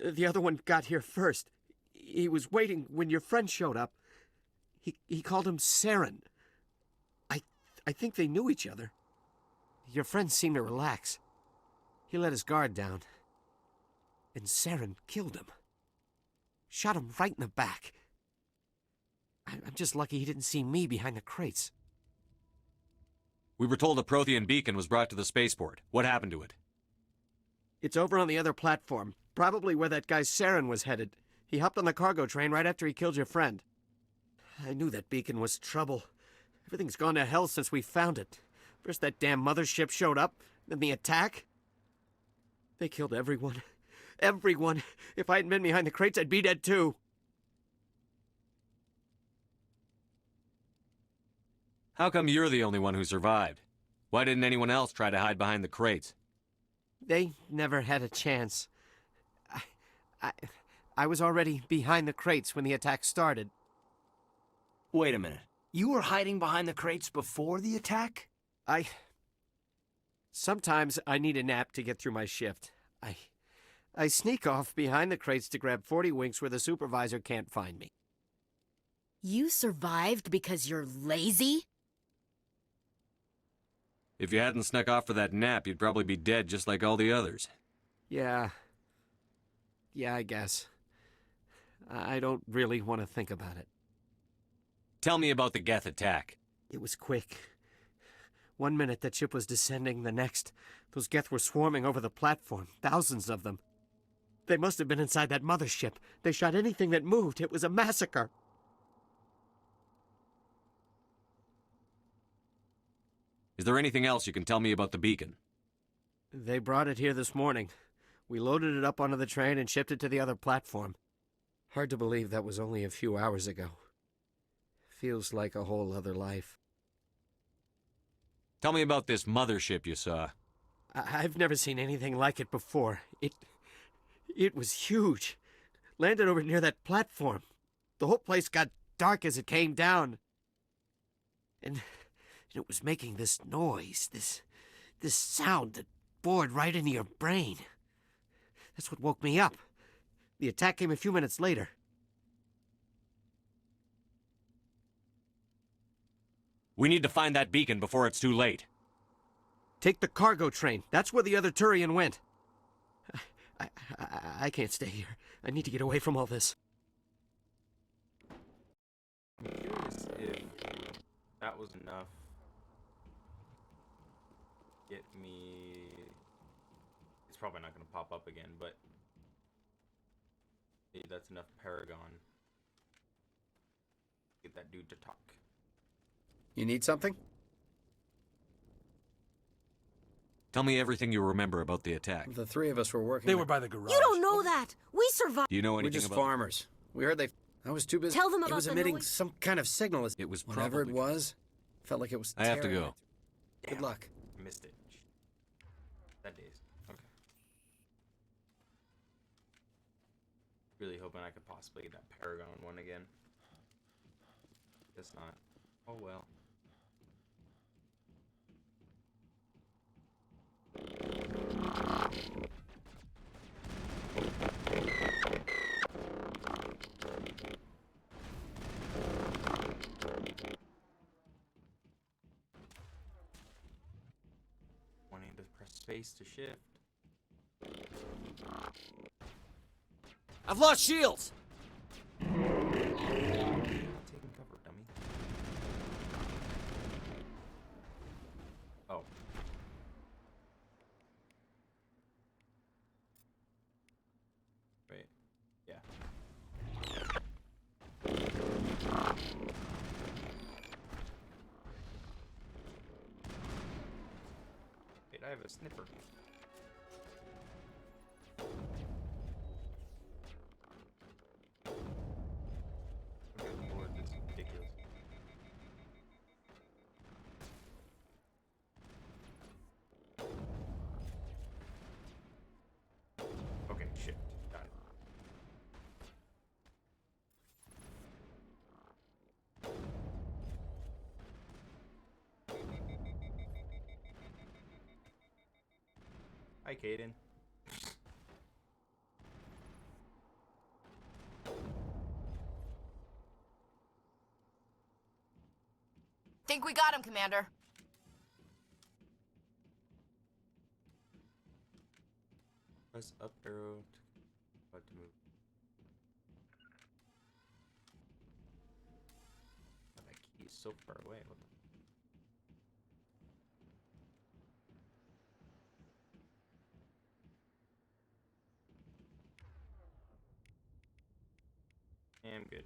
The other one got here first. He was waiting when your friend showed up. He called him Saren. I think they knew each other. Your friend seemed to relax. He let his guard down. And Saren killed him. Shot him right in the back. I'm just lucky he didn't see me behind the crates. We were told a Prothean beacon was brought to the spaceport. What happened to it? It's over on the other platform. Probably where that guy Saren was headed. He hopped on the cargo train right after he killed your friend. I knew that beacon was trouble. Everything's gone to hell since we found it. First that damn mothership showed up, then the attack. They killed everyone. Everyone. If I hadn't been behind the crates, I'd be dead too. How come you're the only one who survived? Why didn't anyone else try to hide behind the crates? They never had a chance. I was already behind the crates when the attack started. Wait a minute. You were hiding behind the crates before the attack? Sometimes I need a nap to get through my shift. I sneak off behind the crates to grab 40 winks where the supervisor can't find me. You survived because you're lazy? If you hadn't snuck off for that nap, you'd probably be dead just like all the others. Yeah, I guess. I don't really want to think about it. Tell me about the Geth attack. It was quick. One minute that ship was descending, the next, those Geth were swarming over the platform, thousands of them. They must have been inside that mothership. They shot anything that moved. It was a massacre. Is there anything else you can tell me about the beacon? They brought it here this morning. We loaded it up onto the train and shipped it to the other platform. Hard to believe that was only a few hours ago. Feels like a whole other life. Tell me about this mothership you saw. I've never seen anything like it before. It was huge. Landed over near that platform. The whole place got dark as it came down. And it was making this noise, this sound that bored right into your brain. That's what woke me up. The attack came a few minutes later. We need to find that beacon before it's too late. Take the cargo train. That's where the other Turian went. I can't stay here. I need to get away from all this. I'm curious if that was enough. Get me... It's probably not going to pop up again, but... Maybe that's enough Paragon. Get that dude to talk. You need something? Tell me everything you remember about the attack. The three of us were working. They were by the garage. You don't know that. We survived. Do you know anything We're just about... farmers. We heard they... I was too busy. Tell them about It was the emitting noise. some kind of signal. It was Whatever it probably... was, felt like it was I have to tearing go. at- Good Damn. luck. I missed it. That days. Okay. Really hoping I could possibly get that Paragon one again. Guess not. Oh well. Wanting to press space to shift. I've lost shields! Taking cover, dummy. Oh. Wait. Yeah. Wait, I have a snipper. Okay, Lord, this is ridiculous. Okay, shit. Got it. Hi, Caden. Think we got him, Commander. Press up arrow to move. Oh, that key is so far away. What the... I'm good.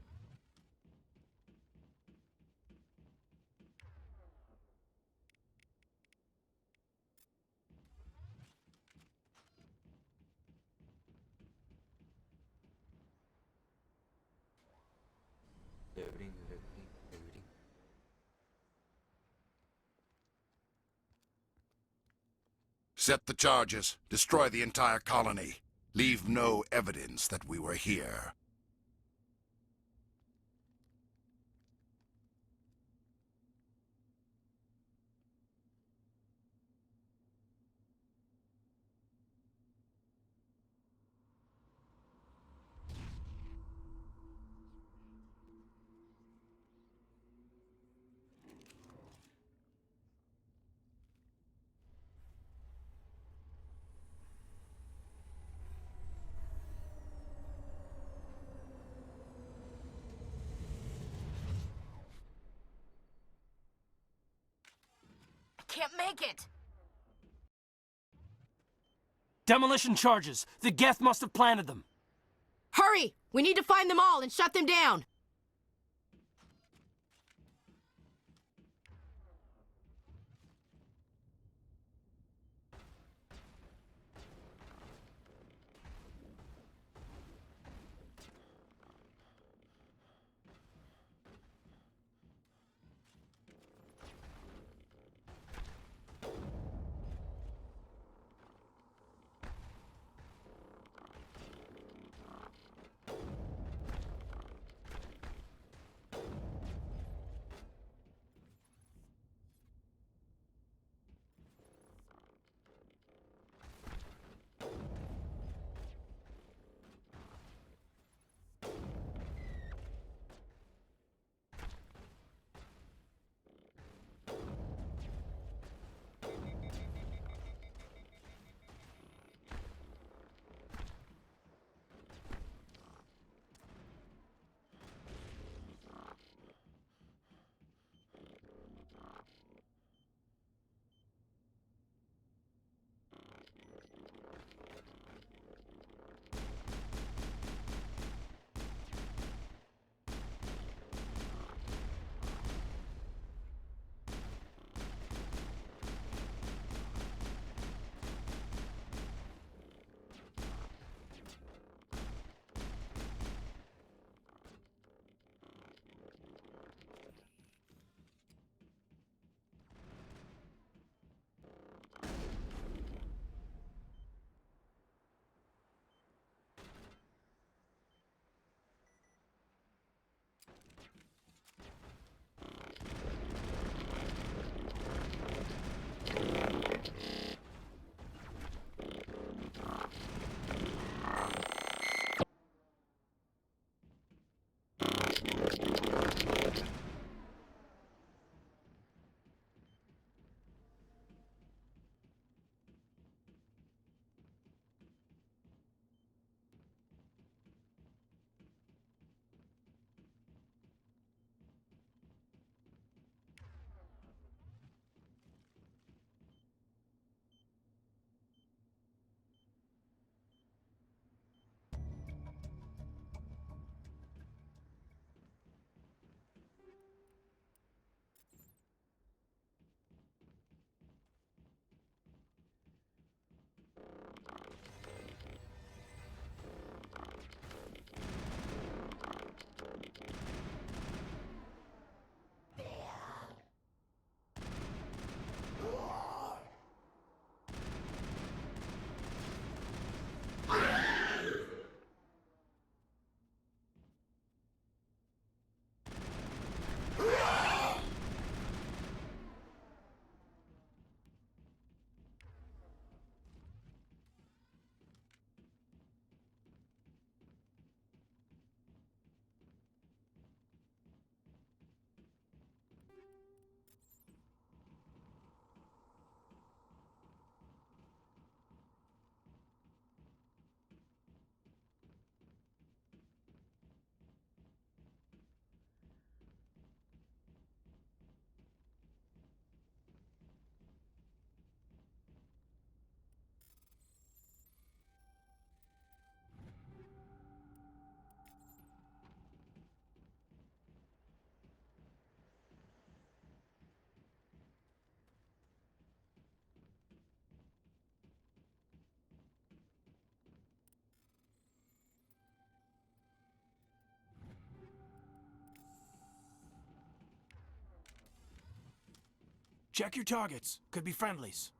Loading. Set the charges. Destroy the entire colony. Leave no evidence that we were here. can't make it! Demolition charges. The Geth must have planted them. Hurry! We need to find them all and shut them down! Check your targets. Could be friendlies.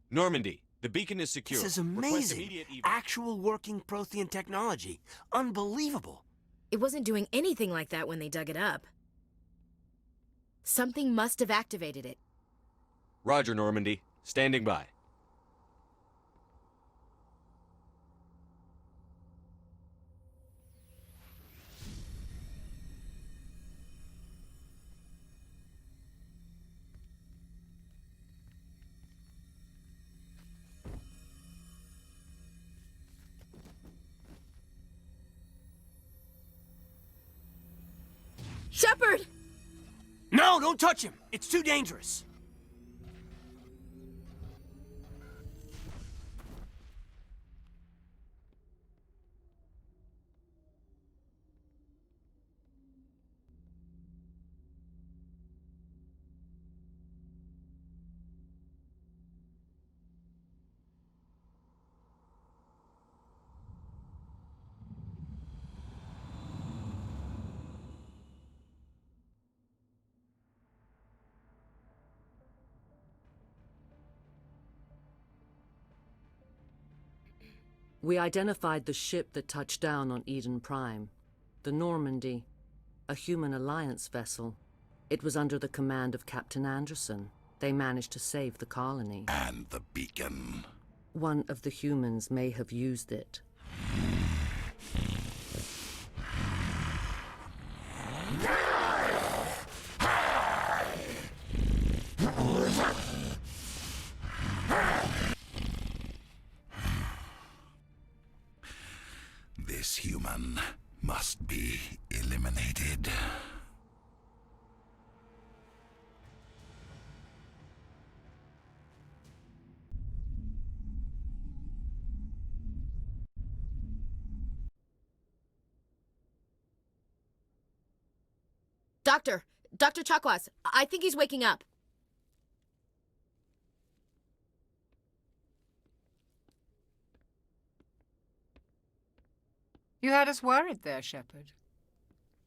Normandy, the beacon is secure. This is Request amazing. immediate evac. Actual working Prothean technology. Unbelievable. It wasn't doing anything like that when they dug it up. Something must have activated it. Roger, Normandy. Standing by. Shepard! No, don't touch him. It's too dangerous. We identified the ship that touched down on Eden Prime. The Normandy, a human alliance vessel. It was under the command of Captain Anderson. They managed to save the colony. And the beacon. One of the humans may have used it. This human must be eliminated. Dr. Chakwas, I think he's waking up. You had us worried there, Shepard.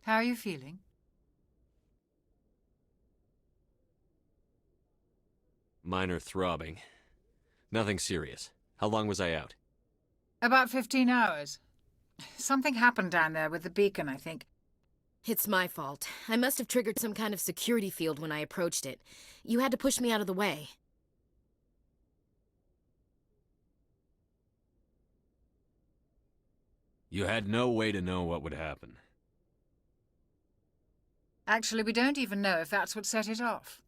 How are you feeling? Minor throbbing. Nothing serious. How long was I out? About 15 hours. Something happened down there with the beacon, I think. It's my fault. I must have triggered some kind of security field when I approached it. You had to push me out of the way. You had no way to know what would happen. Actually, we don't even know if that's what set it off.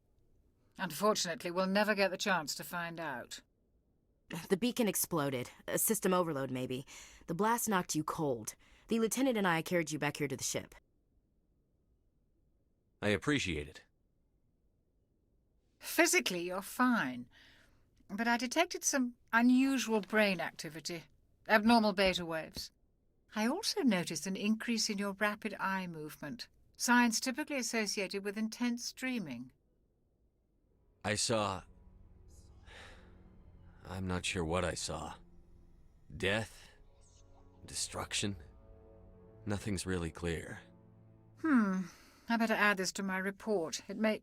Unfortunately, we'll never get the chance to find out. The beacon exploded. A system overload, maybe. The blast knocked you cold. The lieutenant and I carried you back here to the ship. I appreciate it. Physically, you're fine. But I detected some unusual brain activity. Abnormal beta waves. I also noticed an increase in your rapid eye movement. Signs typically associated with intense dreaming. I saw... I'm not sure what I saw. Death? Destruction? Nothing's really clear. I better add this to my report. It may...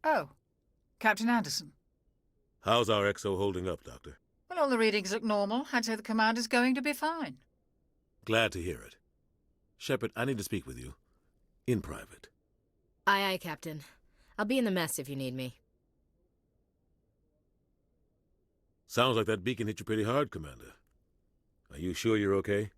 Oh, Captain Anderson. How's our XO holding up, Doctor? Well, all the readings look normal. I'd say the commander's going to be fine. Glad to hear it. Shepard, I need to speak with you. In private. Aye, aye, Captain. I'll be in the mess if you need me. Sounds like that beacon hit you pretty hard, Commander. Are you sure you're okay?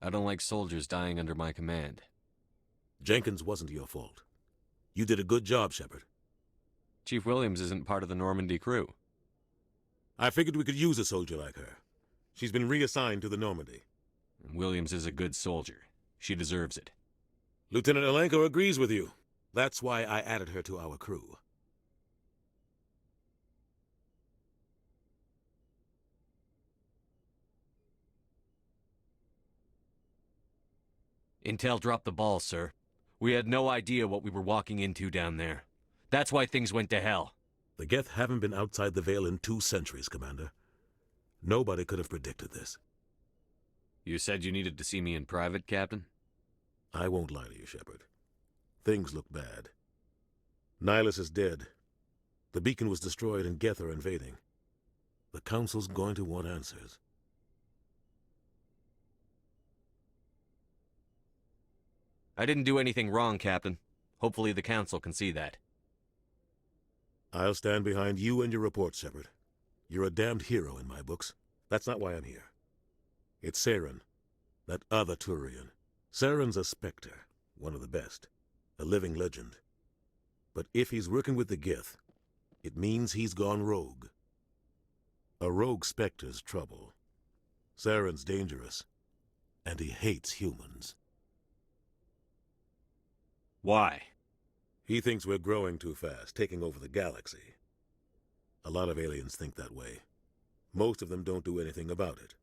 I don't like soldiers dying under my command. Jenkins wasn't your fault. You did a good job, Shepard. Chief Williams isn't part of the Normandy crew. I figured we could use a soldier like her. She's been reassigned to the Normandy. Williams is a good soldier. She deserves it. Lieutenant Alenko agrees with you. That's why I added her to our crew. Intel dropped the ball, sir. We had no idea what we were walking into down there. That's why things went to hell. The Geth haven't been outside the Veil in 2 centuries, Commander. Nobody could have predicted this. You said you needed to see me in private, Captain? I won't lie to you, Shepard. Things look bad. Nihilus is dead. The beacon was destroyed and Geth are invading. The Council's going to want answers. I didn't do anything wrong, Captain. Hopefully the Council can see that. I'll stand behind you and your report, Shepard. You're a damned hero in my books. That's not why I'm here. It's Saren, that other Turian. Saren's a Spectre, one of the best, a living legend. But if he's working with the Geth, it means he's gone rogue. A rogue Spectre's trouble. Saren's dangerous, and he hates humans. Why? He thinks we're growing too fast, taking over the galaxy. A lot of aliens think that way. Most of them don't do anything about it.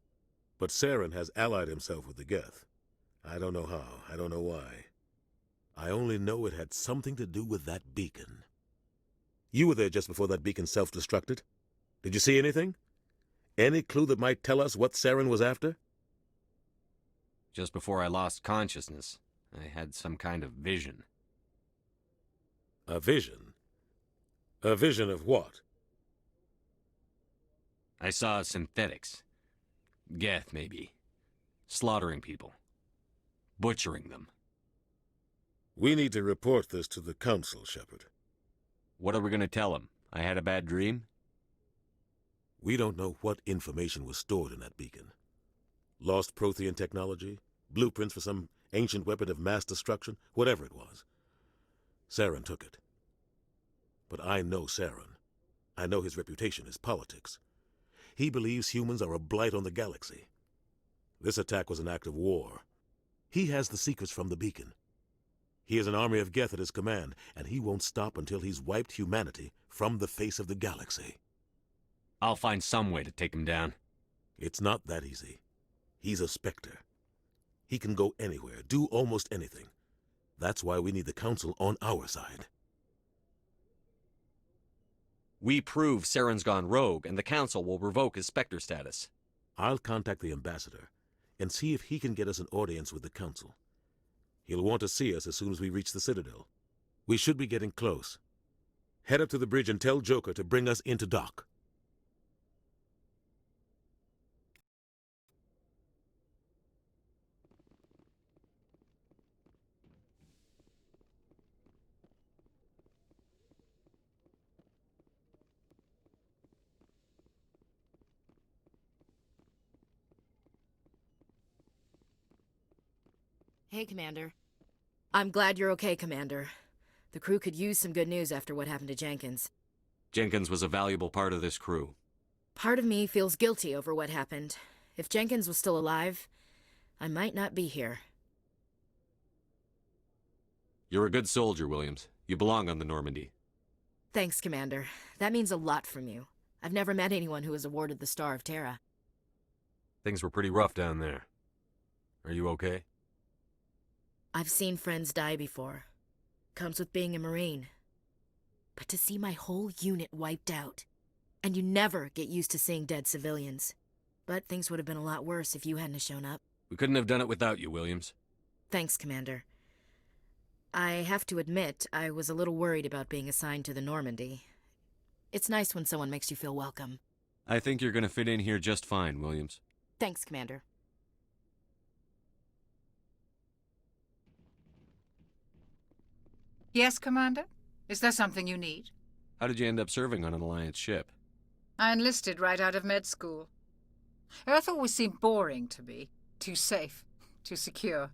But Saren has allied himself with the Geth. I don't know how, I don't know why. I only know it had something to do with that beacon. You were there just before that beacon self-destructed. Did you see anything? Any clue that might tell us what Saren was after? Just before I lost consciousness, I had some kind of vision. A vision? A vision of what? I saw synthetics. Geth, maybe. Slaughtering people. Butchering them. We need to report this to the Council, Shepard. What are we going to tell them? I had a bad dream? We don't know what information was stored in that beacon. Lost Prothean technology? Blueprints for some ancient weapon of mass destruction? Whatever it was. Saren took it. But I know Saren. I know his reputation is politics. He believes humans are a blight on the galaxy. This attack was an act of war. He has the secrets from the beacon. He has an army of Geth at his command, and he won't stop until he's wiped humanity from the face of the galaxy. I'll find some way to take him down. It's not that easy. He's a Spectre. He can go anywhere, do almost anything. That's why we need the Council on our side. We prove Saren's gone rogue, and the Council will revoke his Spectre status. I'll contact the Ambassador and see if he can get us an audience with the Council. He'll want to see us as soon as we reach the Citadel. We should be getting close. Head up to the bridge and tell Joker to bring us into dock. Hey, Commander. I'm glad you're okay, Commander. The crew could use some good news after what happened to Jenkins. Jenkins was a valuable part of this crew. Part of me feels guilty over what happened. If Jenkins was still alive, I might not be here. You're a good soldier, Williams. You belong on the Normandy. Thanks, Commander. That means a lot from you. I've never met anyone who was awarded the Star of Terra. Things were pretty rough down there. Are you okay? I've seen friends die before. Comes with being a Marine. But to see my whole unit wiped out. And you never get used to seeing dead civilians. But things would have been a lot worse if you hadn't shown up. We couldn't have done it without you, Williams. Thanks, Commander. I have to admit, I was a little worried about being assigned to the Normandy. It's nice when someone makes you feel welcome. I think you're going to fit in here just fine, Williams. Thanks, Commander. Yes, Commander? Is there something you need? How did you end up serving on an Alliance ship? I enlisted right out of med school. Earth always seemed boring to me. Too safe, too secure.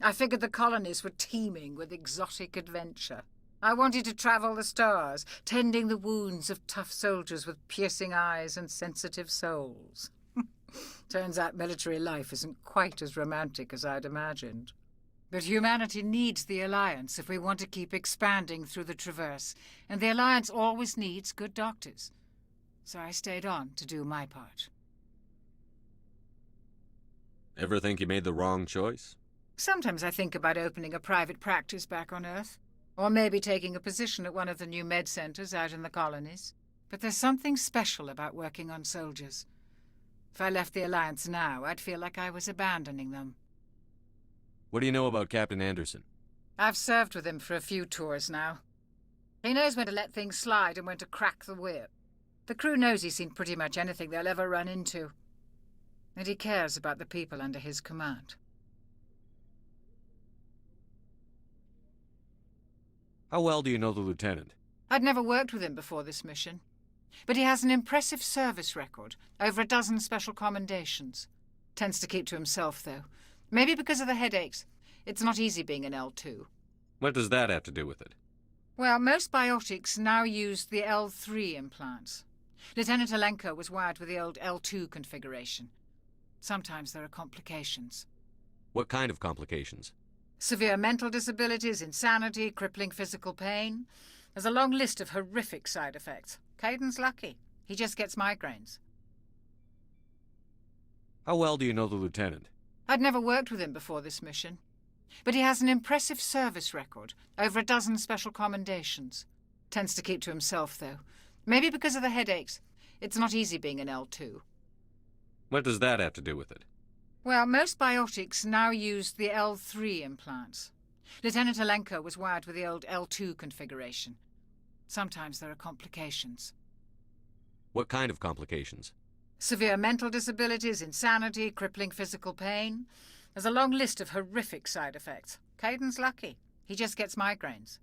I figured the colonies were teeming with exotic adventure. I wanted to travel the stars, tending the wounds of tough soldiers with piercing eyes and sensitive souls. Turns out military life isn't quite as romantic as I'd imagined. But humanity needs the Alliance if we want to keep expanding through the Traverse, and the Alliance always needs good doctors. So I stayed on to do my part. Ever think you made the wrong choice? Sometimes I think about opening a private practice back on Earth, or maybe taking a position at one of the new med centers out in the colonies. But there's something special about working on soldiers. If I left the Alliance now, I'd feel like I was abandoning them. What do you know about Captain Anderson? I've served with him for a few tours now. He knows when to let things slide and when to crack the whip. The crew knows he's seen pretty much anything they'll ever run into. And he cares about the people under his command. How well do you know the lieutenant? I'd never worked with him before this mission. But he has an impressive service record, over a dozen special commendations. Tends to keep to himself, though. Maybe because of the headaches. It's not easy being an L2. What does that have to do with it? Well, most biotics now use the L3 implants. Lieutenant Alenko was wired with the old L2 configuration. Sometimes there are complications. What kind of complications? Severe mental disabilities, insanity, crippling physical pain. There's a long list of horrific side effects. Caden's lucky. He just gets migraines. How well do you know the lieutenant? I'd never worked with him before this mission. But he has an impressive service record, over a dozen special commendations. Tends to keep to himself, though. Maybe because of the headaches. It's not easy being an L2. What does that have to do with it? Well, most biotics now use the L3 implants. Lieutenant Alenko was wired with the old L2 configuration. Sometimes there are complications. What kind of complications? Severe mental disabilities, insanity, crippling physical pain. There's a long list of horrific side effects. Caden's lucky. He just gets migraines.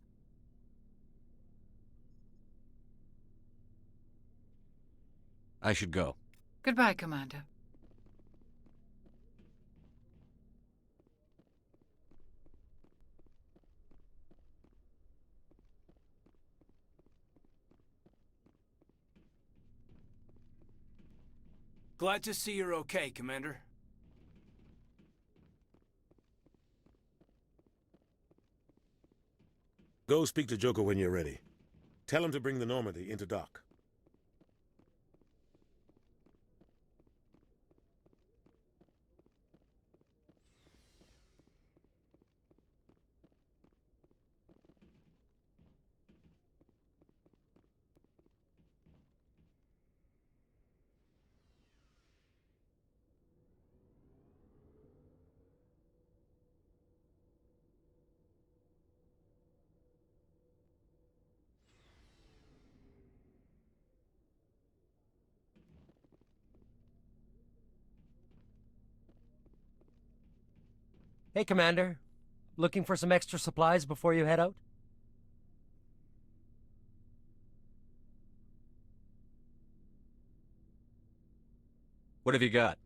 I should go. Goodbye, Commander. Glad to see you're okay, Commander. Go speak to Joker when you're ready. Tell him to bring the Normandy into dock. Hey, Commander. Looking for some extra supplies before you head out? What have you got?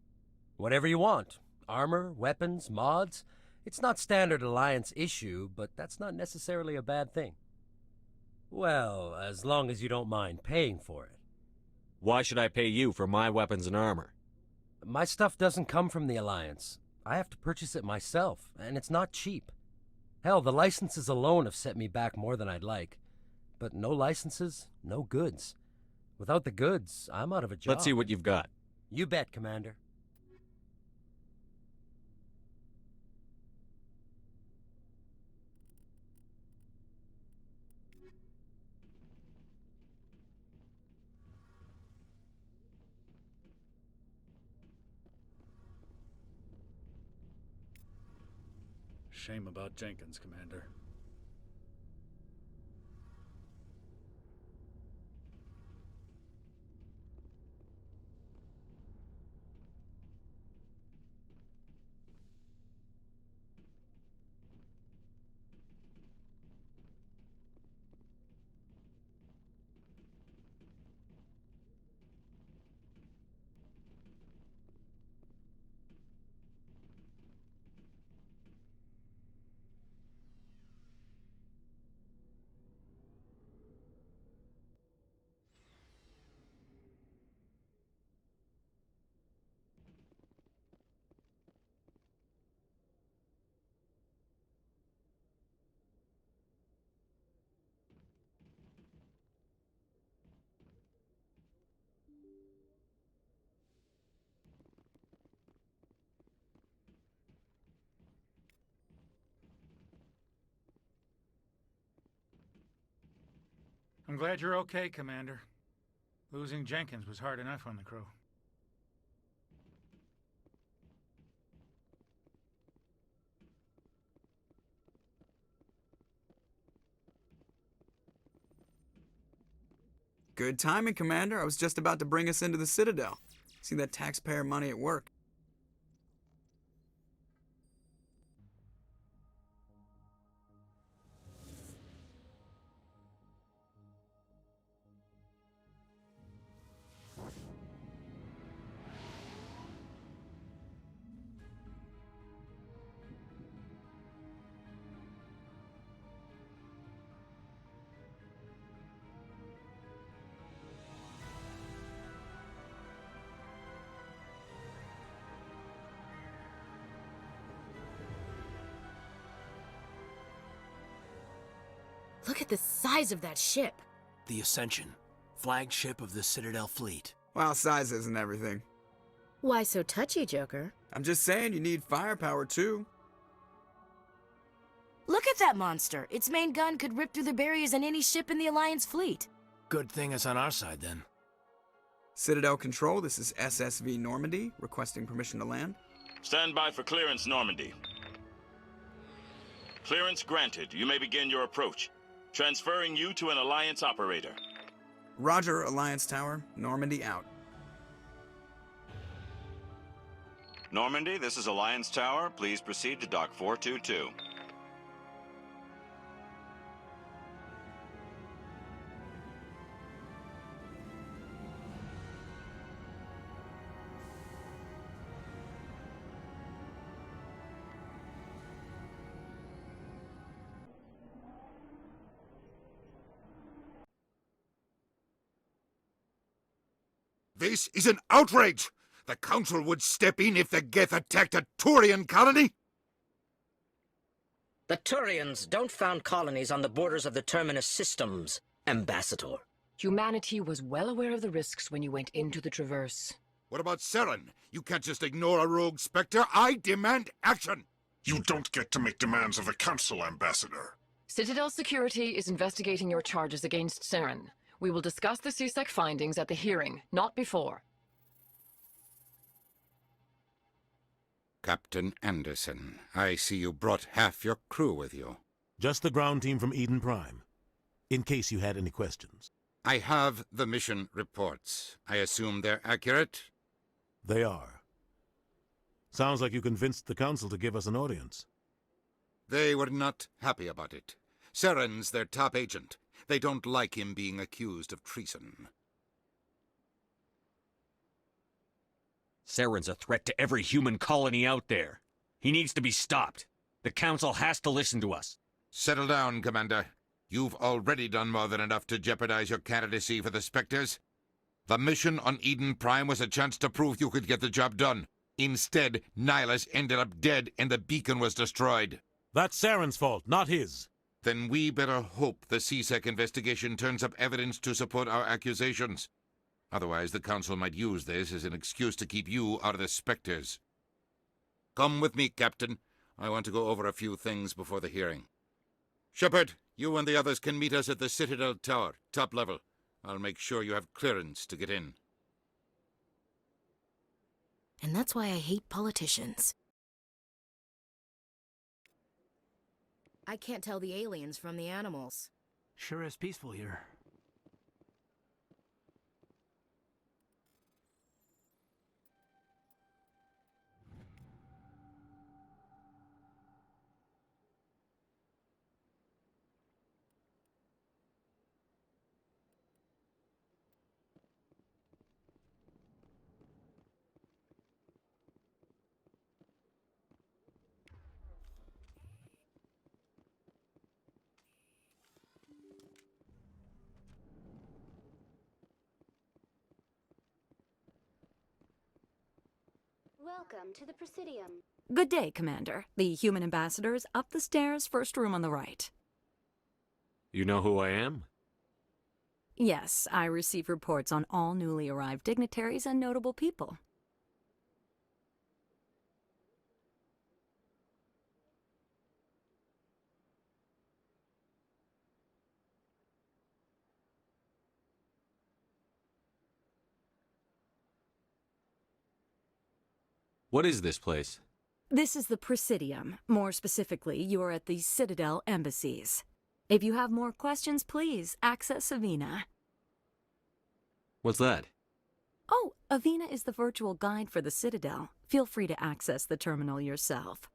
Whatever you want. Armor, weapons, mods. It's not standard Alliance issue, but that's not necessarily a bad thing. Well, as long as you don't mind paying for it. Why should I pay you for my weapons and armor? My stuff doesn't come from the Alliance. I have to purchase it myself, and it's not cheap. Hell, the licenses alone have set me back more than I'd like. But no licenses, no goods. Without the goods, I'm out of a job. Let's see what you've got. You bet, Commander. Shame about Jenkins, Commander. I'm glad you're okay, Commander. Losing Jenkins was hard enough on the crew. Good timing, Commander. I was just about to bring us into the Citadel. See that taxpayer money at work. Look at the size of that ship. The Ascension, flagship of the Citadel fleet. Well, size isn't everything. Why so touchy, Joker? I'm just saying you need firepower, too. Look at that monster. Its main gun could rip through the barriers in any ship in the Alliance fleet. Good thing it's on our side, then. Citadel Control, this is SSV Normandy, requesting permission to land. Stand by for clearance, Normandy. Clearance granted. You may begin your approach. Transferring you to an Alliance operator. Roger, Alliance Tower. Normandy out. Normandy, this is Alliance Tower. Please proceed to Dock 422. This is an outrage! The Council would step in if the Geth attacked a Turian colony? The Turians don't found colonies on the borders of the Terminus systems, Ambassador. Humanity was well aware of the risks when you went into the Traverse. What about Saren? You can't just ignore a rogue Spectre. I demand action! You don't get to make demands of the Council, Ambassador. Citadel Security is investigating your charges against Saren. We will discuss the CSEC findings at the hearing, not before. Captain Anderson, I see you brought half your crew with you. Just the ground team from Eden Prime, in case you had any questions. I have the mission reports. I assume they're accurate? They are. Sounds like you convinced the Council to give us an audience. They were not happy about it. Saren's their top agent. They don't like him being accused of treason. Saren's a threat to every human colony out there. He needs to be stopped. The Council has to listen to us. Settle down, Commander. You've already done more than enough to jeopardize your candidacy for the Spectres. The mission on Eden Prime was a chance to prove you could get the job done. Instead, Nihilus ended up dead and the beacon was destroyed. That's Saren's fault, not his. Then we better hope the CSEC investigation turns up evidence to support our accusations. Otherwise, the Council might use this as an excuse to keep you out of the Spectres. Come with me, Captain. I want to go over a few things before the hearing. Shepard, you and the others can meet us at the Citadel Tower, top level. I'll make sure you have clearance to get in. And that's why I hate politicians. I can't tell the aliens from the animals. Sure is peaceful here. Welcome to the Presidium. Good day, Commander. The human ambassador is up the stairs, first room on the right. You know who I am? Yes, I receive reports on all newly arrived dignitaries and notable people. What is this place? This is the Presidium. More specifically, you are at the Citadel embassies. If you have more questions, please access Savina. What's that? Oh, Avina is the virtual guide for the Citadel. Feel free to access the terminal yourself.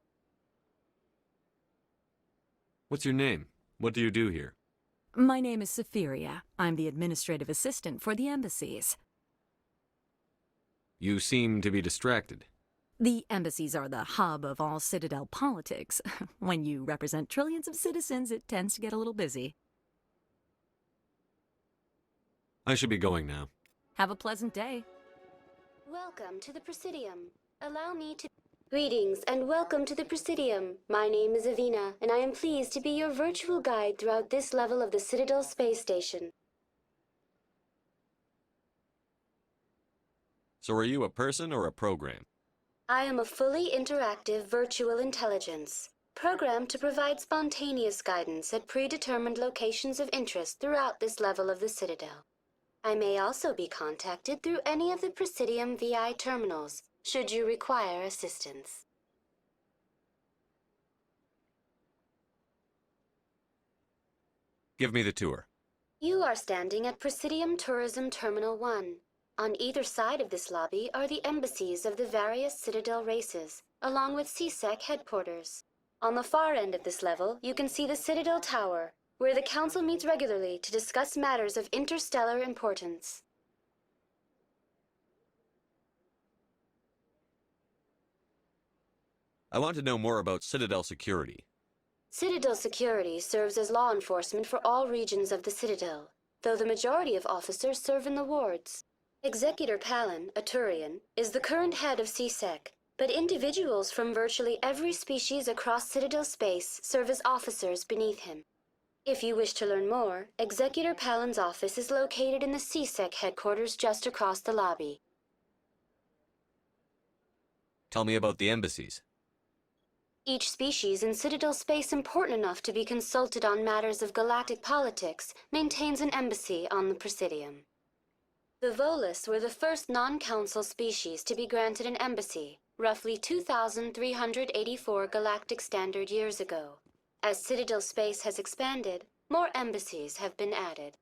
What's your name? What do you do here? My name is Safiria. I'm the administrative assistant for the embassies. You seem to be distracted. The embassies are the hub of all Citadel politics. When you represent trillions of citizens, it tends to get a little busy. I should be going now. Have a pleasant day. Welcome to the Presidium. Allow me to... Greetings and welcome to the Presidium. My name is Avina, and I am pleased to be your virtual guide throughout this level of the Citadel space station. So are you a person or a program? I am a fully interactive virtual intelligence, programmed to provide spontaneous guidance at predetermined locations of interest throughout this level of the Citadel. I may also be contacted through any of the Presidium VI terminals, should you require assistance. Give me the tour. You are standing at Presidium Tourism Terminal 1. On either side of this lobby are the embassies of the various Citadel races, along with CSEC headquarters. On the far end of this level, you can see the Citadel Tower, where the Council meets regularly to discuss matters of interstellar importance. I want to know more about Citadel security. Citadel security serves as law enforcement for all regions of the Citadel, though the majority of officers serve in the wards. Executor Palin, a Turian, is the current head of CSEC, but individuals from virtually every species across Citadel space serve as officers beneath him. If you wish to learn more, Executor Palin's office is located in the CSEC headquarters just across the lobby. Tell me about the embassies. Each species in Citadel space important enough to be consulted on matters of galactic politics maintains an embassy on the Presidium. The Volus were the first non-council species to be granted an embassy, roughly 2,384 galactic standard years ago. As Citadel space has expanded, more embassies have been added.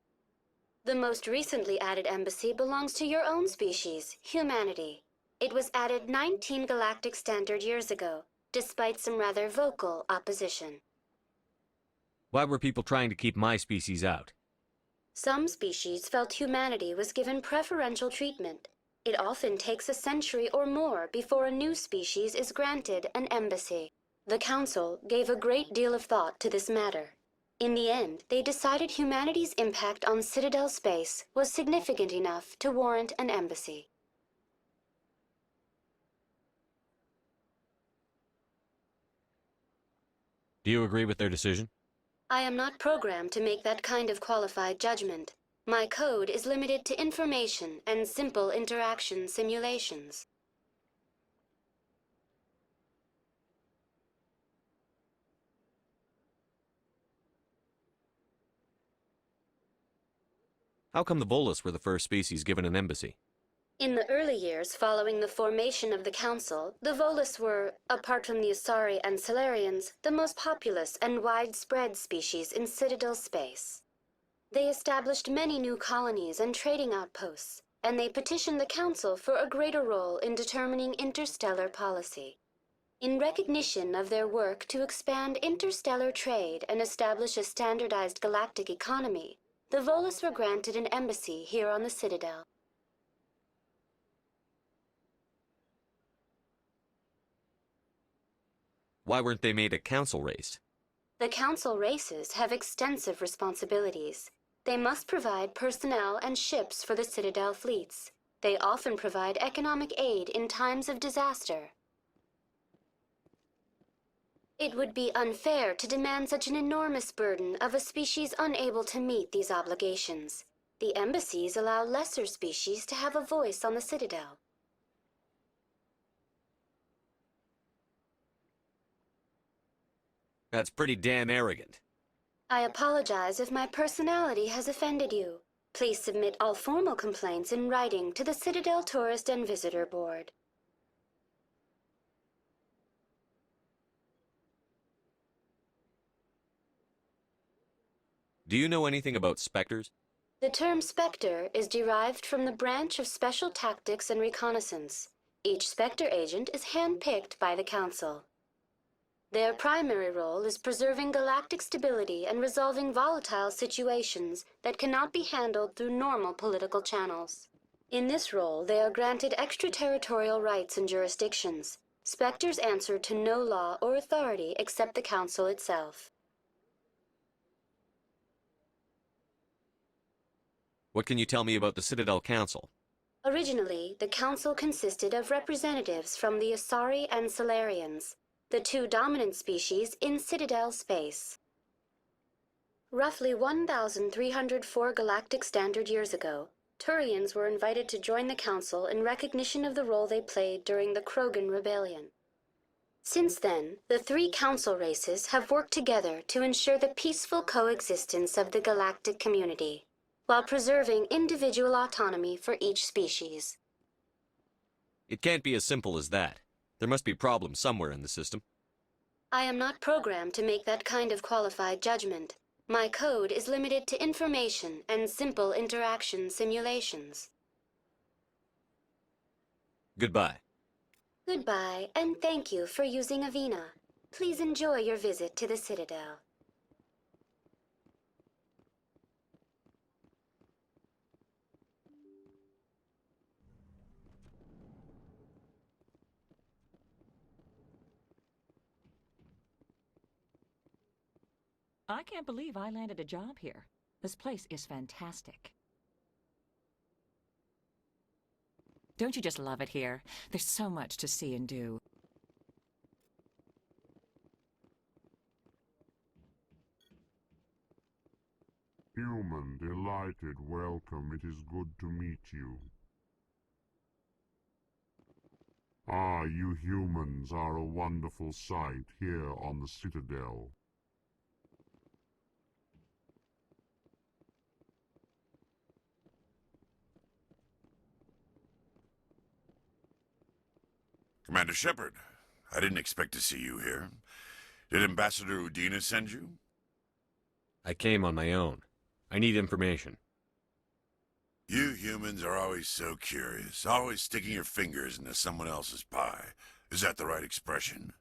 The most recently added embassy belongs to your own species, humanity. It was added 19 galactic standard years ago, despite some rather vocal opposition. Why were people trying to keep my species out? Some species felt humanity was given preferential treatment. It often takes a century or more before a new species is granted an embassy. The Council gave a great deal of thought to this matter. In the end, they decided humanity's impact on Citadel space was significant enough to warrant an embassy. Do you agree with their decision? I am not programmed to make that kind of qualified judgment. My code is limited to information and simple interaction simulations. How come the Volus were the first species given an embassy? In the early years following the formation of the Council, the Volus were, apart from the Asari and Solarians, the most populous and widespread species in Citadel space. They established many new colonies and trading outposts, and they petitioned the Council for a greater role in determining interstellar policy. In recognition of their work to expand interstellar trade and establish a standardized galactic economy, the Volus were granted an embassy here on the Citadel. Why weren't they made a council race? The Council races have extensive responsibilities. They must provide personnel and ships for the Citadel fleets. They often provide economic aid in times of disaster. It would be unfair to demand such an enormous burden of a species unable to meet these obligations. The embassies allow lesser species to have a voice on the Citadel. That's pretty damn arrogant. I apologize if my personality has offended you. Please submit all formal complaints in writing to the Citadel Tourist and Visitor Board. Do you know anything about specters? The term Spectre is derived from the branch of Special Tactics and Reconnaissance. Each Spectre agent is handpicked by the Council. Their primary role is preserving galactic stability and resolving volatile situations that cannot be handled through normal political channels. In this role, they are granted extraterritorial rights and jurisdictions. Spectres answer to no law or authority except the Council itself. What can you tell me about the Citadel Council? Originally, the Council consisted of representatives from the Asari and Solarians, the two dominant species in Citadel space. Roughly 1,304 galactic standard years ago, Turians were invited to join the Council in recognition of the role they played during the Krogan Rebellion. Since then, the three Council races have worked together to ensure the peaceful coexistence of the galactic community, while preserving individual autonomy for each species. It can't be as simple as that. There must be problems somewhere in the system. I am not programmed to make that kind of qualified judgment. My code is limited to information and simple interaction simulations. Goodbye. Goodbye, and thank you for using Avina. Please enjoy your visit to the Citadel. I can't believe I landed a job here. This place is fantastic. Don't you just love it here? There's so much to see and do. Human, delighted, welcome. It is good to meet you. Ah, you humans are a wonderful sight here on the Citadel. Commander Shepard, I didn't expect to see you here. Did Ambassador Udina send you? I came on my own. I need information. You humans are always so curious, always sticking your fingers into someone else's pie. Is that the right expression?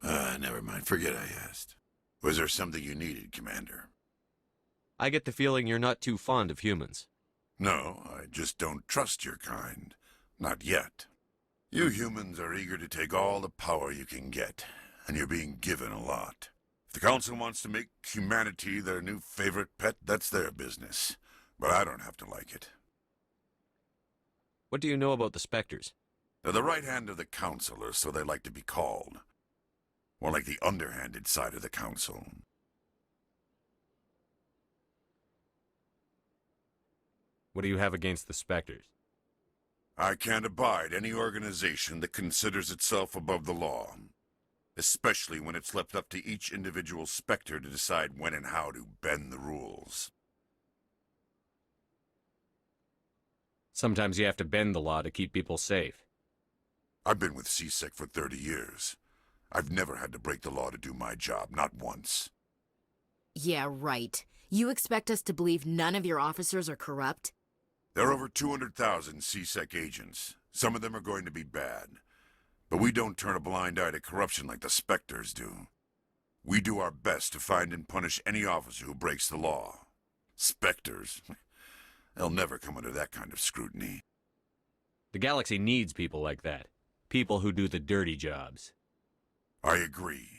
Never mind. Forget I asked. Was there something you needed, Commander? I get the feeling you're not too fond of humans. No, I just don't trust your kind. Not yet. You humans are eager to take all the power you can get, and you're being given a lot. If the Council wants to make humanity their new favorite pet, that's their business. But I don't have to like it. What do you know about the Spectres? They're the right hand of the Council, or so they like to be called. More like the underhanded side of the Council. What do you have against the Spectres? I can't abide any organization that considers itself above the law, especially when it's left up to each individual Spectre to decide when and how to bend the rules. Sometimes you have to bend the law to keep people safe. I've been with C-Sec for 30 years. I've never had to break the law to do my job, not once. Yeah, right. You expect us to believe none of your officers are corrupt? There are over 200,000 C-Sec agents. Some of them are going to be bad. But we don't turn a blind eye to corruption like the Spectres do. We do our best to find and punish any officer who breaks the law. Spectres? They'll never come under that kind of scrutiny. The galaxy needs people like that. People who do the dirty jobs. I agree.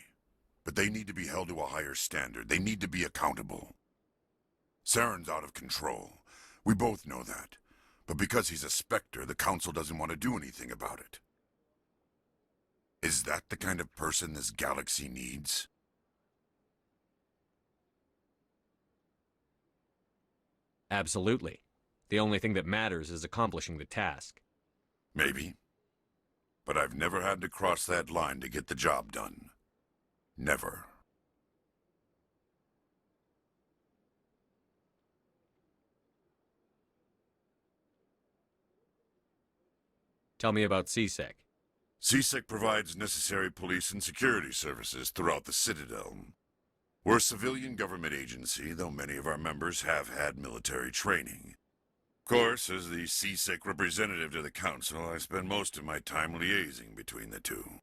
But they need to be held to a higher standard. They need to be accountable. Saren's out of control. We both know that. But because he's a Spectre, the Council doesn't want to do anything about it. Is that the kind of person this galaxy needs? Absolutely. The only thing that matters is accomplishing the task. Maybe. But I've never had to cross that line to get the job done. Never. Tell me about C-Sec. C-Sec provides necessary police and security services throughout the Citadel. We're a civilian government agency, though many of our members have had military training. Of course, as the CSEC representative to the Council, I spend most of my time liaising between the two.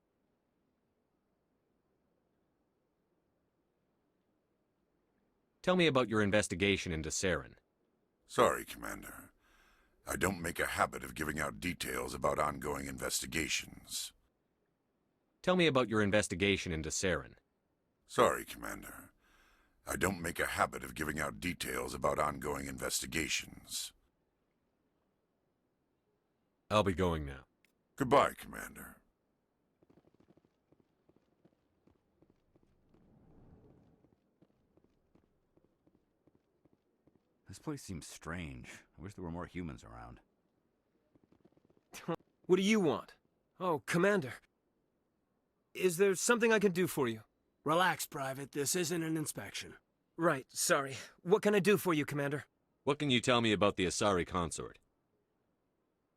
Tell me about your investigation into Saren. Sorry, Commander. I don't make a habit of giving out details about ongoing investigations. Tell me about your investigation into Saren. Sorry, Commander. I don't make a habit of giving out details about ongoing investigations. I'll be going now. Goodbye, Commander. This place seems strange. I wish there were more humans around. What do you want? Oh, Commander. Is there something I can do for you? Relax, Private. This isn't an inspection. Right, sorry. What can I do for you, Commander? What can you tell me about the Asari consort?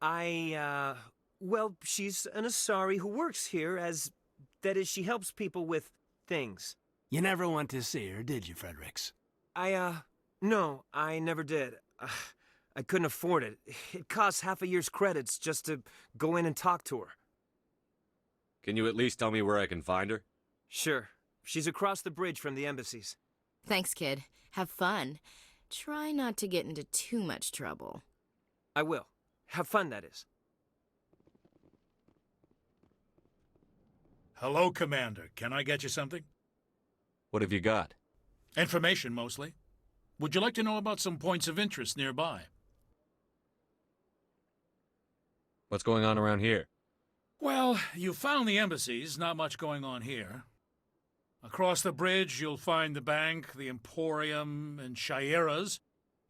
Well, she's an Asari who works here as... That is, she helps people with things. You never went to see her, did you, Fredericks? No, I never did. I couldn't afford it. It costs half a year's credits just to go in and talk to her. Can you at least tell me where I can find her? Sure. She's across the bridge from the embassies. Thanks, kid. Have fun. Try not to get into too much trouble. I will. Have fun, that is. Hello, Commander. Can I get you something? What have you got? Information, mostly. Would you like to know about some points of interest nearby? What's going on around here? Well, you found the embassies, not much going on here. Across the bridge, you'll find the bank, the Emporium, and Shaira's.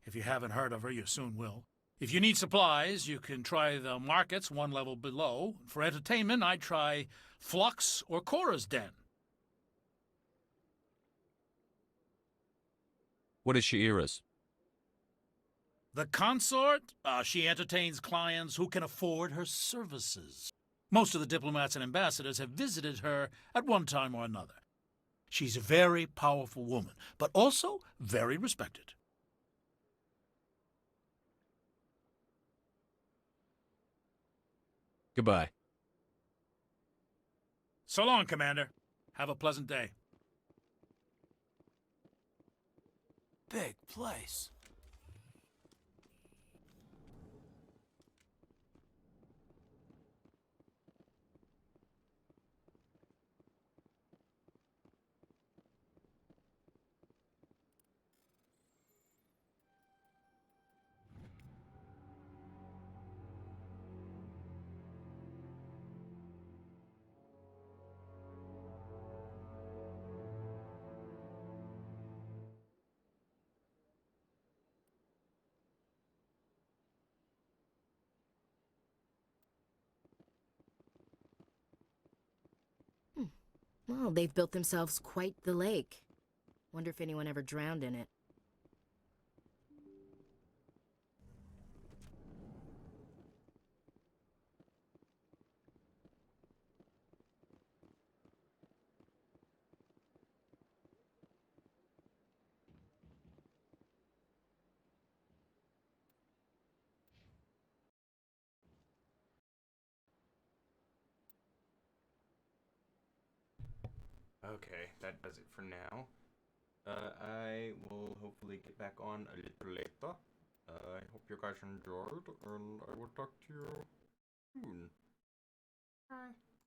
If you haven't heard of her, you soon will. If you need supplies, you can try the markets one level below. For entertainment, I'd try Flux or Cora's Den. What is Shaira's? The consort? She entertains clients who can afford her services. Most of the diplomats and ambassadors have visited her at one time or another. She's a very powerful woman, but also very respected. Goodbye. So long, Commander. Have a pleasant day. Big place. Well, they've built themselves quite the lake. Wonder if anyone ever drowned in it. Okay, that does it for now. I will hopefully get back on a little later. I hope you guys enjoyed, and I will talk to you soon. Bye.